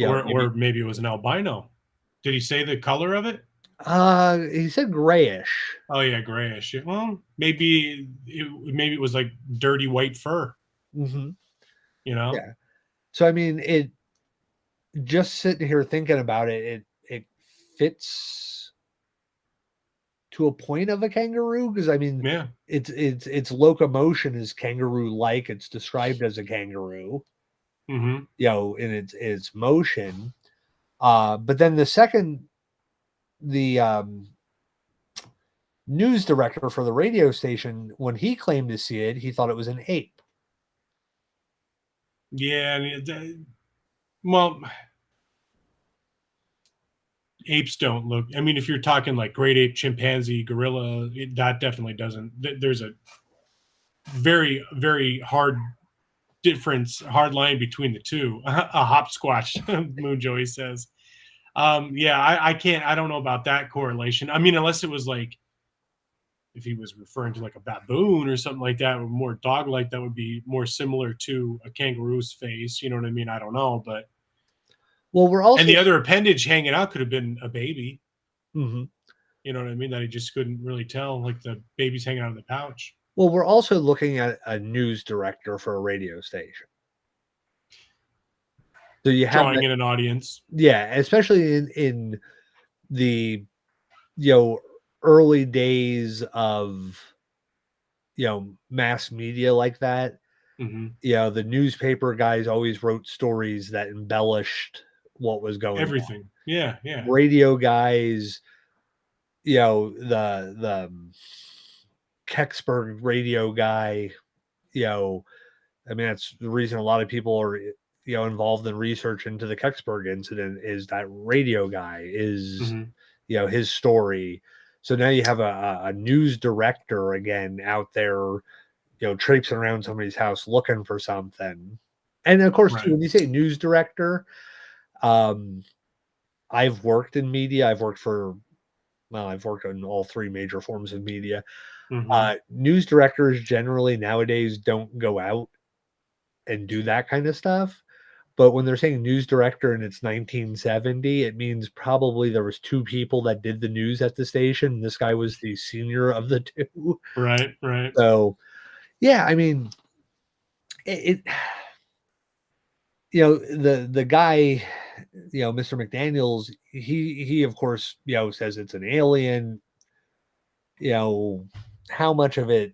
[SPEAKER 4] Or maybe it was an albino. Did he say the color of it?
[SPEAKER 3] He said grayish.
[SPEAKER 4] Oh yeah, grayish. Well, maybe it was like dirty white fur.
[SPEAKER 3] Yeah. So I mean, it just sitting here thinking about it, it fits to a point of a kangaroo, because I mean,
[SPEAKER 4] yeah,
[SPEAKER 3] its locomotion is kangaroo-like. It's described as a kangaroo. In its motion. But then the news director for the radio station, when he claimed to see it, he thought it was an ape.
[SPEAKER 4] Yeah, well, apes don't look. I mean, if you're talking like great ape, chimpanzee, gorilla, that definitely doesn't. There's a very, very hard line between the two. A hopsquatch, Moon Joey says. I can't. I don't know about that correlation. I mean, unless it was like, if he was referring to like a baboon or something like that, or more dog-like, that would be more similar to a kangaroo's face. You know what I mean? I don't know, but
[SPEAKER 3] we're also,
[SPEAKER 4] and the other appendage hanging out could have been a baby. You know what I mean? That he just couldn't really tell, like the baby's hanging out of the pouch.
[SPEAKER 3] Well, we're also looking at a news director for a radio station. So you have
[SPEAKER 4] drawing in an audience.
[SPEAKER 3] Yeah, especially in the early days of mass media like that.
[SPEAKER 4] Mm-hmm.
[SPEAKER 3] The newspaper guys always wrote stories that embellished what was going
[SPEAKER 4] Everything.
[SPEAKER 3] on.
[SPEAKER 4] Yeah.
[SPEAKER 3] Radio guys, the Kecksburg radio guy, I mean, that's the reason a lot of people are, involved in research into the Kecksburg incident, is that radio guy is,
[SPEAKER 4] Mm-hmm.
[SPEAKER 3] his story. So now you have a news director again out there, traipsing around somebody's house looking for something. And of course, too, when you say news director, I've worked in media. I've worked in all three major forms of media.
[SPEAKER 4] Mm-hmm.
[SPEAKER 3] News directors generally nowadays don't go out and do that kind of stuff. But when they're saying news director and it's 1970, it means probably there was two people that did the news at the station. This guy was the senior of the two.
[SPEAKER 4] Right.
[SPEAKER 3] So, yeah, I mean, it the guy, Mr. McDaniels, he of course, says it's an alien. How much of it,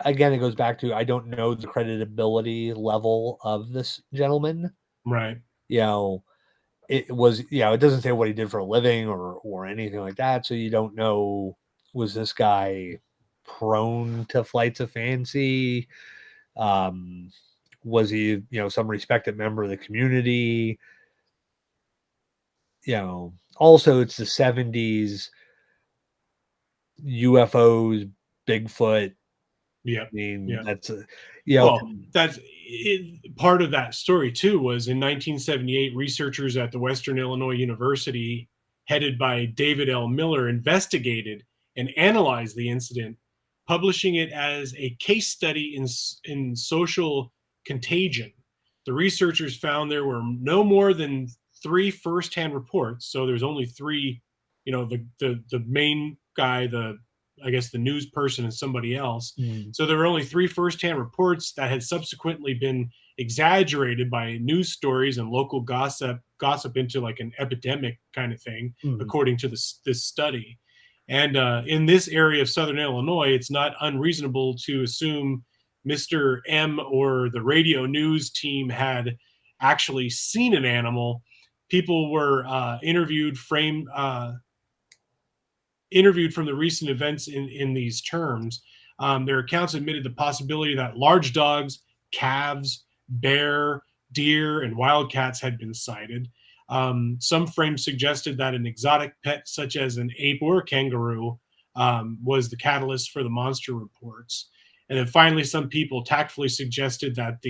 [SPEAKER 3] again, it goes back to, I don't know the creditability level of this gentleman.
[SPEAKER 4] Right.
[SPEAKER 3] It was, it doesn't say what he did for a living or anything like that. So you don't know, was this guy prone to flights of fancy? Was he, some respected member of the community? Also it's the 70s, UFOs, Bigfoot.
[SPEAKER 4] Yeah.
[SPEAKER 3] I mean,
[SPEAKER 4] Yeah.
[SPEAKER 3] that's
[SPEAKER 4] Well, that's it, part of that story too. Was in 1978, researchers at the Western Illinois University, headed by David L. Miller, investigated and analyzed the incident, publishing it as a case study in social contagion. The researchers found there were no more than 3 firsthand reports. So there's only 3, the main guy, I guess the news person, and somebody else. So there were only 3 firsthand reports that had subsequently been exaggerated by news stories and local gossip into like an epidemic kind of thing, according to this study. And in this area of Southern Illinois, it's not unreasonable to assume Mr. M or the radio news team had actually seen an animal. People were interviewed from the recent events in these terms. Their accounts admitted the possibility that large dogs, calves, bear, deer, and wildcats had been sighted. Some frames suggested that an exotic pet such as an ape or a kangaroo was the catalyst for the monster reports. And then finally, some people tactfully suggested that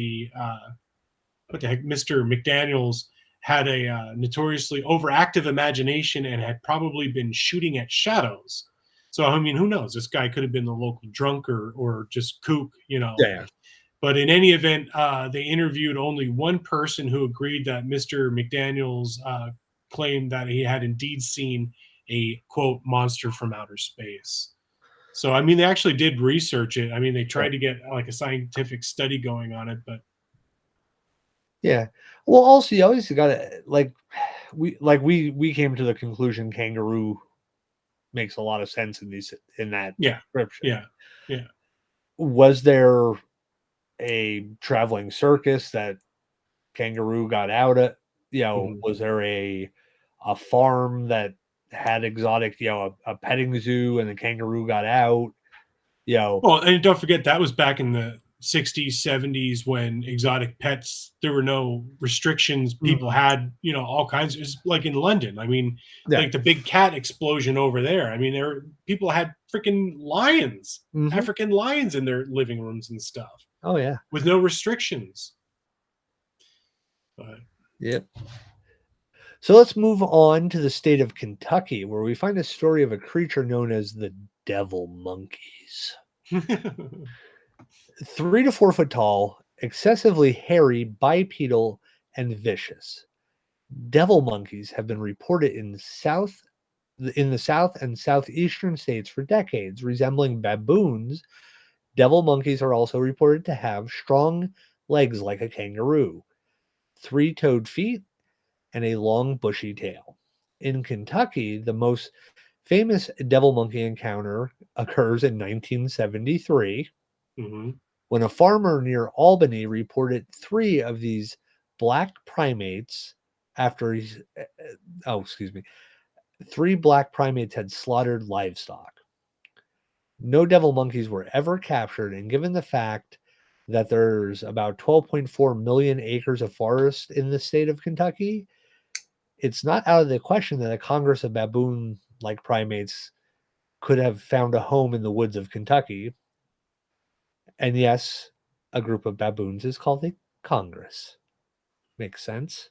[SPEAKER 4] Mr. McDaniels had a notoriously overactive imagination and had probably been shooting at shadows. So, I mean, who knows? This guy could have been the local drunk or just kook,
[SPEAKER 3] Yeah.
[SPEAKER 4] But in any event, they interviewed only one person who agreed that Mr. McDaniels claimed that he had indeed seen a, quote, monster from outer space. So, I mean, they actually did research it. I mean, they tried to get like a scientific study going on it, but
[SPEAKER 3] yeah. Well, also you always got to we came to the conclusion kangaroo makes a lot of sense in that description.
[SPEAKER 4] Yeah.
[SPEAKER 3] Was there a traveling circus that kangaroo got out at? Was there a farm that had exotic, a petting zoo and the kangaroo got out?
[SPEAKER 4] Well, and don't forget that was back in the 60s, 70s when exotic pets, there were no restrictions. People had, all kinds of, like in London. I mean, like the big cat explosion over there. I mean, people had freaking lions, African lions in their living rooms and stuff.
[SPEAKER 3] Oh yeah.
[SPEAKER 4] With no restrictions. But
[SPEAKER 3] yep. So let's move on to the state of Kentucky, where we find a story of a creature known as the devil monkeys. 3 to 4 foot tall, excessively hairy, bipedal, and vicious. Devil monkeys have been reported in the south and southeastern states for decades. Resembling baboons, devil monkeys are also reported to have strong legs like a kangaroo, 3-toed feet, and a long bushy tail. In Kentucky, the most famous devil monkey encounter occurs in 1973 when a farmer near Albany reported 3 of these black primates after he's, 3 black primates had slaughtered livestock. No devil monkeys were ever captured, and given the fact that there's about 12.4 million acres of forest in the state of Kentucky, it's not out of the question that a congress of baboon-like primates could have found a home in the woods of Kentucky. And yes, a group of baboons is called a congress. Makes sense.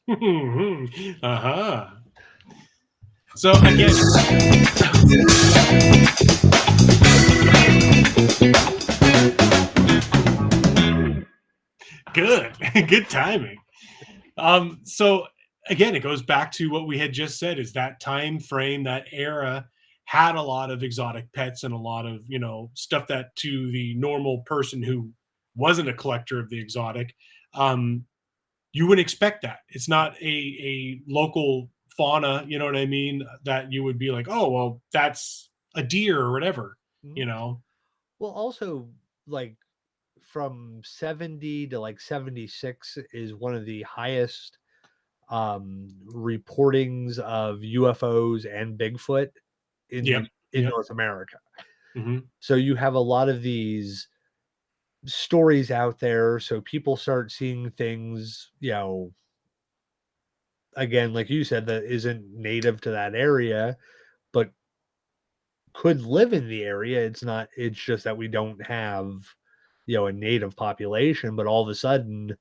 [SPEAKER 4] So again, good timing. So again, it goes back to what we had just said, is that time frame, that era had a lot of exotic pets and a lot of, stuff that to the normal person who wasn't a collector of the exotic, you wouldn't expect that. It's not a local fauna, you know what I mean, that you would be like, oh, well, that's a deer or whatever,
[SPEAKER 3] Well, also, like, from 70 to like 76 is one of the highest reportings of UFOs and Bigfoot in North America. So you have a lot of these stories out there, so people start seeing things, again, like you said, that isn't native to that area, but could live in the area. It's just that we don't have, a native population, but all of a sudden,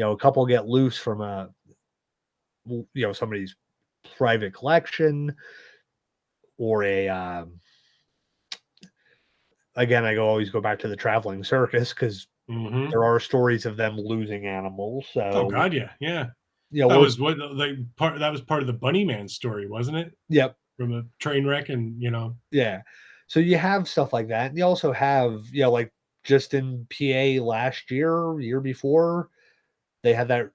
[SPEAKER 3] a couple get loose from somebody's private collection, or again, always go back to the traveling circus, because there are stories of them losing animals. So,
[SPEAKER 4] oh god, yeah. That was part of the Bunny Man story, wasn't it?
[SPEAKER 3] Yep.
[SPEAKER 4] From a train wreck, and
[SPEAKER 3] yeah. So you have stuff like that. And you also have, like just in PA last year before, they had that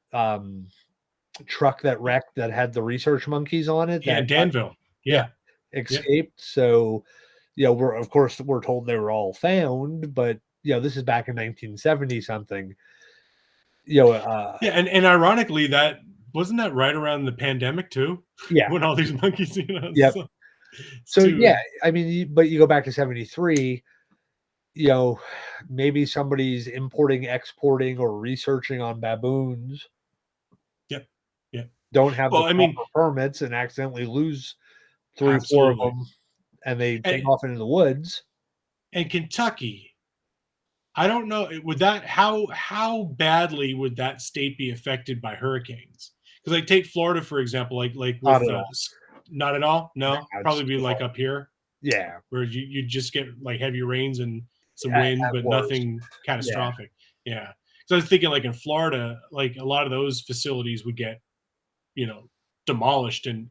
[SPEAKER 3] truck that wrecked that had the research monkeys on it.
[SPEAKER 4] Yeah, Danville. Yeah.
[SPEAKER 3] Escaped. Yep. So, we're told they were all found, but this is back in 1970 something.
[SPEAKER 4] And ironically, that wasn't that right around the pandemic too.
[SPEAKER 3] Yeah,
[SPEAKER 4] when all these monkeys,
[SPEAKER 3] Yep. So yeah, I mean, but you go back to 73. Maybe somebody's importing, exporting, or researching on baboons.
[SPEAKER 4] Yep.
[SPEAKER 3] Don't have the proper permits and accidentally lose 3 or 4 of them, and they take off into the woods.
[SPEAKER 4] And Kentucky, I don't know, how badly would that state be affected by hurricanes? Because take Florida for example, like with not at all. No, probably be like up here.
[SPEAKER 3] Yeah,
[SPEAKER 4] where you just get like heavy rains and some wind, but nothing catastrophic. Yeah. So I was thinking, like in Florida, like a lot of those facilities would get, demolished, and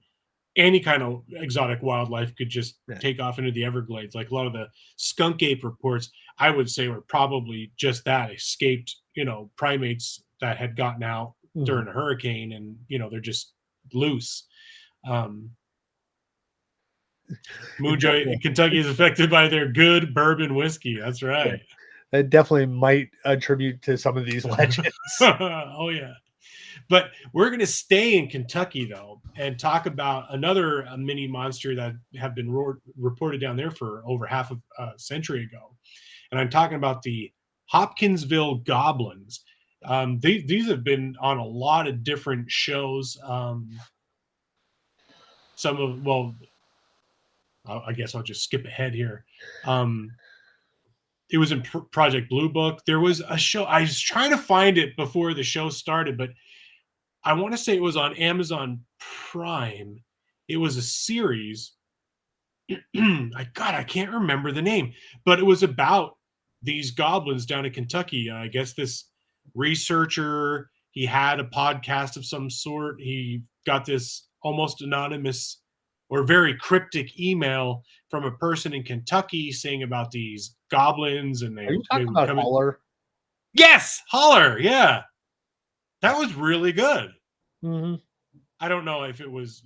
[SPEAKER 4] any kind of exotic wildlife could just take off into the Everglades. Like a lot of the skunk ape reports, I would say, were probably just that, escaped, primates that had gotten out during a hurricane, and they're just loose. Moonjoy, Kentucky is affected by their good bourbon whiskey. That's right.
[SPEAKER 3] Yeah. That definitely might attribute to some of these legends.
[SPEAKER 4] Oh yeah. But we're going to stay in Kentucky though, and talk about another mini monster that have been reported down there for over half a century ago. And I'm talking about the Hopkinsville goblins. These have been on a lot of different shows. I guess I'll just skip ahead here. It was in Project Blue Book. There was a show. I was trying to find it before the show started, but I want to say it was on Amazon Prime. It was a series. I can't remember the name, but it was about these goblins down in Kentucky. I guess this researcher, he had a podcast of some sort. He got this almost anonymous or very cryptic email from a person in Kentucky saying about these goblins, and
[SPEAKER 3] Are you talking about Holler?
[SPEAKER 4] Yes, Holler. Yeah, that was really good.
[SPEAKER 3] Mm-hmm.
[SPEAKER 4] I don't know if it was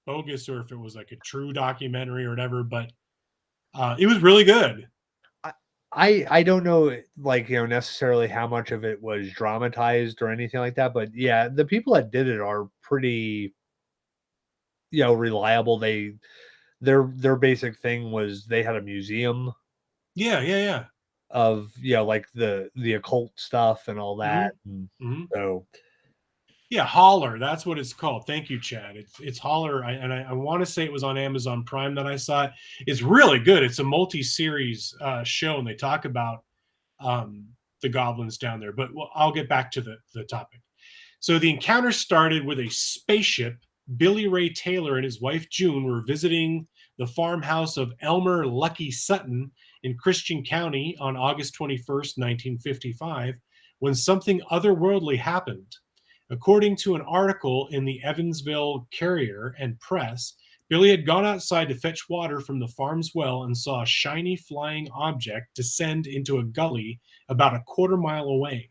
[SPEAKER 4] bogus or if it was like a true documentary or whatever, but it was really good.
[SPEAKER 3] I don't know, like, necessarily how much of it was dramatized or anything like that, but yeah, the people that did it are pretty, reliable. Their basic thing was they had a museum
[SPEAKER 4] Yeah.
[SPEAKER 3] of, like the occult stuff and all that. And
[SPEAKER 4] Mm-hmm.
[SPEAKER 3] so
[SPEAKER 4] Yeah, Holler. That's what it's called. Thank you, Chad. It's Holler, I want to say it was on Amazon Prime that I saw it. It's really good. It's a multi-series show, and they talk about the goblins down there. But I'll get back to the topic. So the encounter started with a spaceship. Billy Ray Taylor and his wife June were visiting the farmhouse of Elmer Lucky Sutton in Christian County on August 21st, 1955, when something otherworldly happened. According to an article in the Evansville Courier and Press, Billy had gone outside to fetch water from the farm's well and saw a shiny flying object descend into a gully about a quarter-mile away.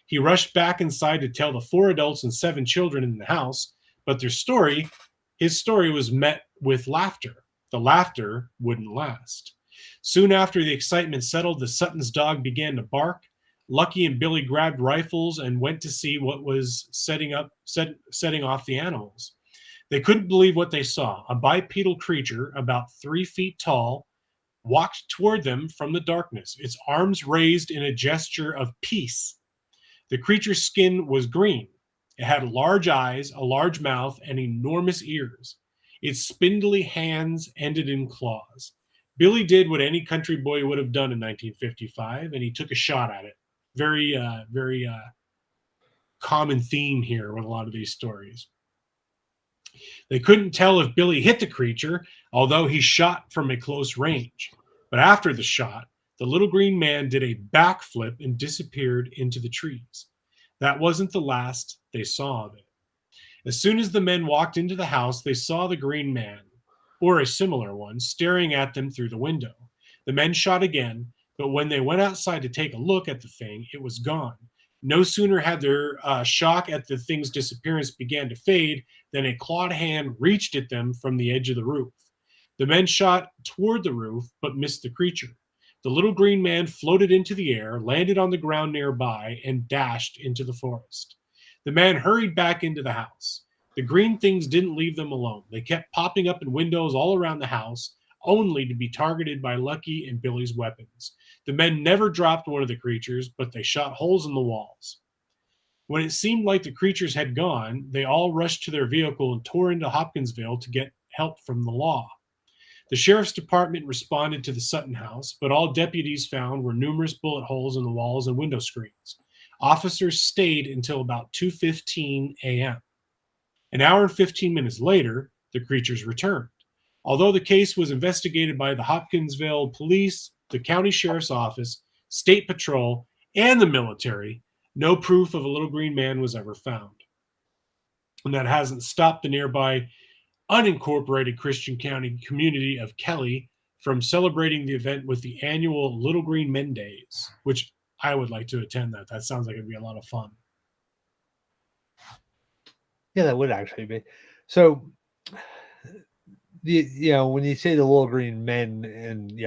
[SPEAKER 4] He rushed back inside to tell the 4 adults and 7 children in the house, but his story was met with laughter. The laughter wouldn't last. Soon after the excitement settled, the Sutton's dog began to bark. Lucky and Billy grabbed rifles and went to see what was setting off the animals. They couldn't believe what they saw. A bipedal creature about 3 feet tall walked toward them from the darkness, its arms raised in a gesture of peace. The creature's skin was green. It had large eyes, a large mouth, and enormous ears. Its spindly hands ended in claws. Billy did what any country boy would have done in 1955, and he took a shot at it. Very common theme here with a lot of these stories. They couldn't tell if Billy hit the creature, although he shot from a close range. But after the shot, the little green man did a backflip and disappeared into the trees. That wasn't the last they saw of it. As soon as the men walked into the house, they saw the green man, or a similar one, staring at them through the window. The men shot again, but when they went outside to take a look at the thing, it was gone. No sooner had their shock at the thing's disappearance began to fade than a clawed hand reached at them from the edge of the roof. The men shot toward the roof, but missed the creature. The little green man floated into the air, landed on the ground nearby, and dashed into the forest. The man hurried back into the house. The green things didn't leave them alone. They kept popping up in windows all around the house, only to be targeted by Lucky and Billy's weapons. The men never dropped one of the creatures, but they shot holes in the walls. When it seemed like the creatures had gone, they all rushed to their vehicle and tore into Hopkinsville to get help from the law. The sheriff's department responded to the Sutton house, but all deputies found were numerous bullet holes in the walls and window screens. Officers stayed until about 2:15 a.m. An hour and 15 minutes later, the creatures returned. Although the case was investigated by the Hopkinsville police, the county sheriff's office, state patrol, and the military, no proof of a little green man was ever found. And that hasn't stopped the nearby unincorporated Christian County community of Kelly from celebrating the event with the annual Little Green Men Days, which I would like to attend that. That sounds like it'd be a lot of fun.
[SPEAKER 3] Yeah, that would actually be. So, when you say the Little Green Men and,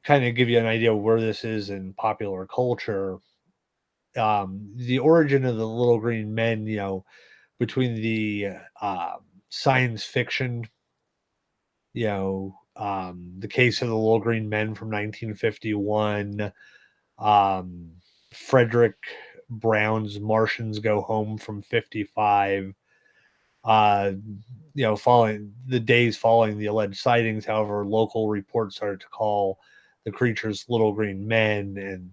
[SPEAKER 3] kind of give you an idea of where this is in popular culture, the origin of the Little Green Men, between the science fiction, the case of the Little Green Men from 1951, Frederick Brown's Martians Go Home from 55, following the days following the alleged sightings. However, local reports started to call the creatures Little Green Men, and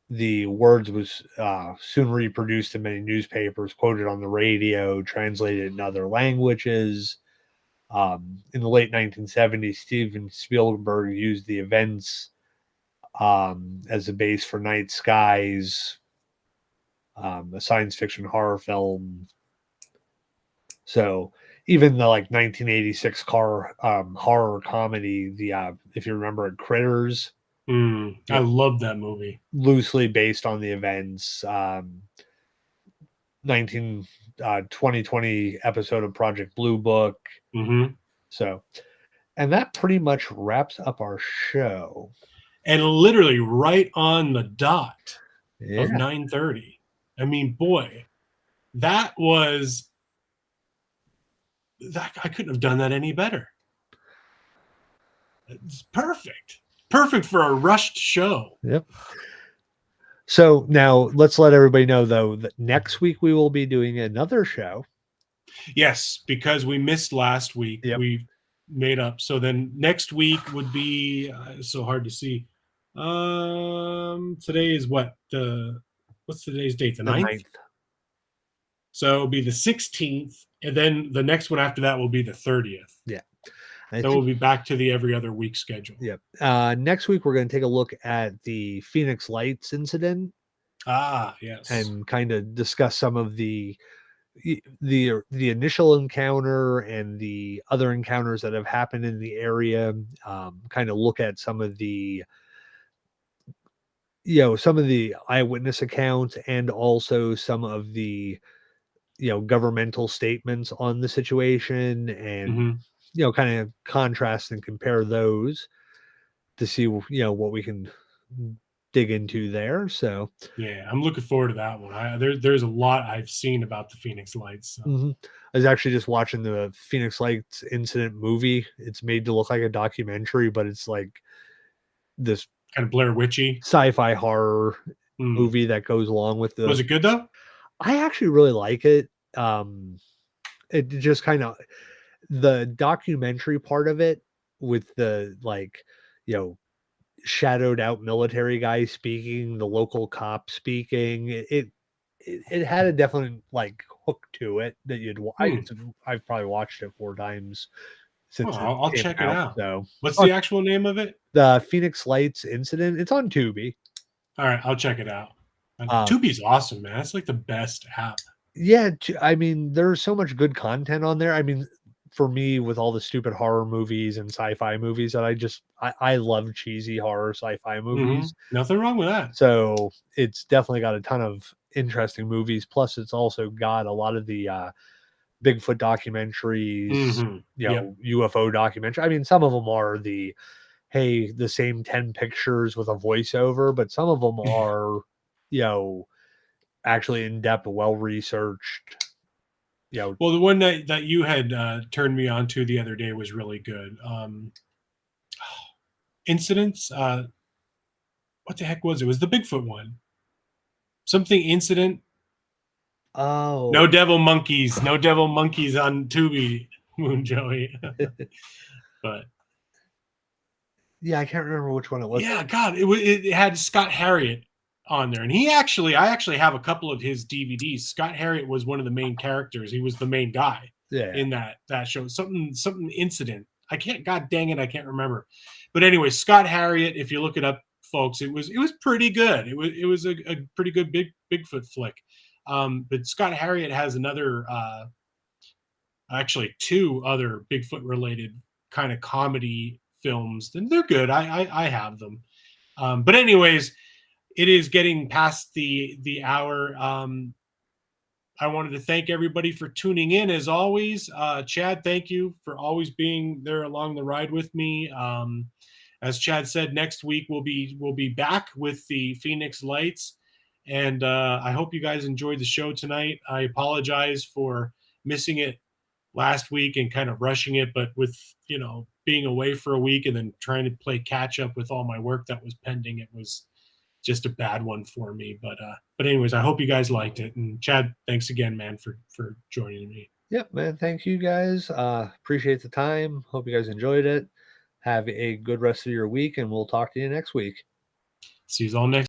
[SPEAKER 3] the words was soon reproduced in many newspapers, quoted on the radio, translated in other languages. In the late 1970s, Steven Spielberg used the events as a base for Night Skies, a science fiction horror film. So even the 1986 horror comedy, if you remember it, Critters.
[SPEAKER 4] I love that movie.
[SPEAKER 3] Loosely based on the events. 2020 episode of Project Blue Book.
[SPEAKER 4] Mm-hmm.
[SPEAKER 3] So, and that pretty much wraps up our show.
[SPEAKER 4] And literally right on the dot
[SPEAKER 3] Yeah.
[SPEAKER 4] of 9:30. I mean, boy, that was that. I couldn't have done that any better. It's perfect. Perfect for a rushed show.
[SPEAKER 3] Yep. So now let's let everybody know, though, that next week we will be doing another show.
[SPEAKER 4] Yes, because we missed last week.
[SPEAKER 3] Yep.
[SPEAKER 4] We made up. So then next week would be it's so hard to see. Today is what? What's today's date? The 9th? So it'll be the 16th, and then the next one after that will be the 30th.
[SPEAKER 3] Yeah.
[SPEAKER 4] Then we'll be back to the every other week schedule.
[SPEAKER 3] Yep. Next week, we're going to take a look at the Phoenix Lights incident.
[SPEAKER 4] Ah, yes.
[SPEAKER 3] And kind of discuss some of the initial encounter and the other encounters that have happened in the area. Kind of look at some of the eyewitness accounts and also some of the governmental statements on the situation, and kind of contrast and compare those to see what we can dig into there. So
[SPEAKER 4] yeah, I'm looking forward to that one. There's a lot I've seen about the Phoenix Lights. So.
[SPEAKER 3] I was actually just watching the Phoenix Lights incident movie. It's made to look like a documentary, but it's like this
[SPEAKER 4] kind of Blair Witchy
[SPEAKER 3] sci-fi horror movie that goes along with the.
[SPEAKER 4] Was it good though?
[SPEAKER 3] I actually really like it. It just kind of the documentary part of it with the shadowed out military guy speaking, the local cop speaking. It had a definite hook to it that I've probably watched it 4 times since.
[SPEAKER 4] I'll check it out.
[SPEAKER 3] So
[SPEAKER 4] what's the actual name of it?
[SPEAKER 3] The Phoenix Lights incident. It's on Tubi.
[SPEAKER 4] All right, I'll check it out. Tubi's awesome, man. It's like the best app.
[SPEAKER 3] Yeah, I mean, there's so much good content on there. I mean, for me, with all the stupid horror movies and sci-fi movies that I love cheesy horror sci-fi movies.
[SPEAKER 4] Nothing wrong with that.
[SPEAKER 3] So it's definitely got a ton of interesting movies. Plus, it's also got a lot of the Bigfoot documentaries, UFO documentary. I mean, some of them are the same 10 pictures with a voiceover, but some of them are, actually in depth, well researched.
[SPEAKER 4] Well, the one that you had turned me on to the other day was really good. Incidents. What the heck was it? It was the Bigfoot one. Something incident.
[SPEAKER 3] Oh,
[SPEAKER 4] no devil monkeys on Tubi, Moon Joey. But
[SPEAKER 3] yeah, I can't remember which one it was.
[SPEAKER 4] Yeah, God, it had Scott Harriet on there, and I actually have a couple of his DVDs. Scott Harriet was one of the main characters. He was the main guy in that show. Something incident. God dang it, I can't remember. But anyway, Scott Harriet, if you look it up, folks, it was pretty good. It was a pretty good Bigfoot flick. But Scott Harriet has another, actually 2 other Bigfoot related kind of comedy films, and they're good. I have them. But anyways, it is getting past the hour. I wanted to thank everybody for tuning in as always. Chad, thank you for always being there along the ride with me. As Chad said, next week we'll be back with the Phoenix Lights, and I hope you guys enjoyed the show tonight. I apologize for missing it last week and kind of rushing it, but with being away for a week and then trying to play catch up with all my work that was pending, it was just a bad one for me. But anyways, I hope you guys liked it. And Chad, thanks again, man, for joining me.
[SPEAKER 3] Yep, man. Thank you guys. Appreciate the time. Hope you guys enjoyed it. Have a good rest of your week, and we'll talk to you next week.
[SPEAKER 4] See you all next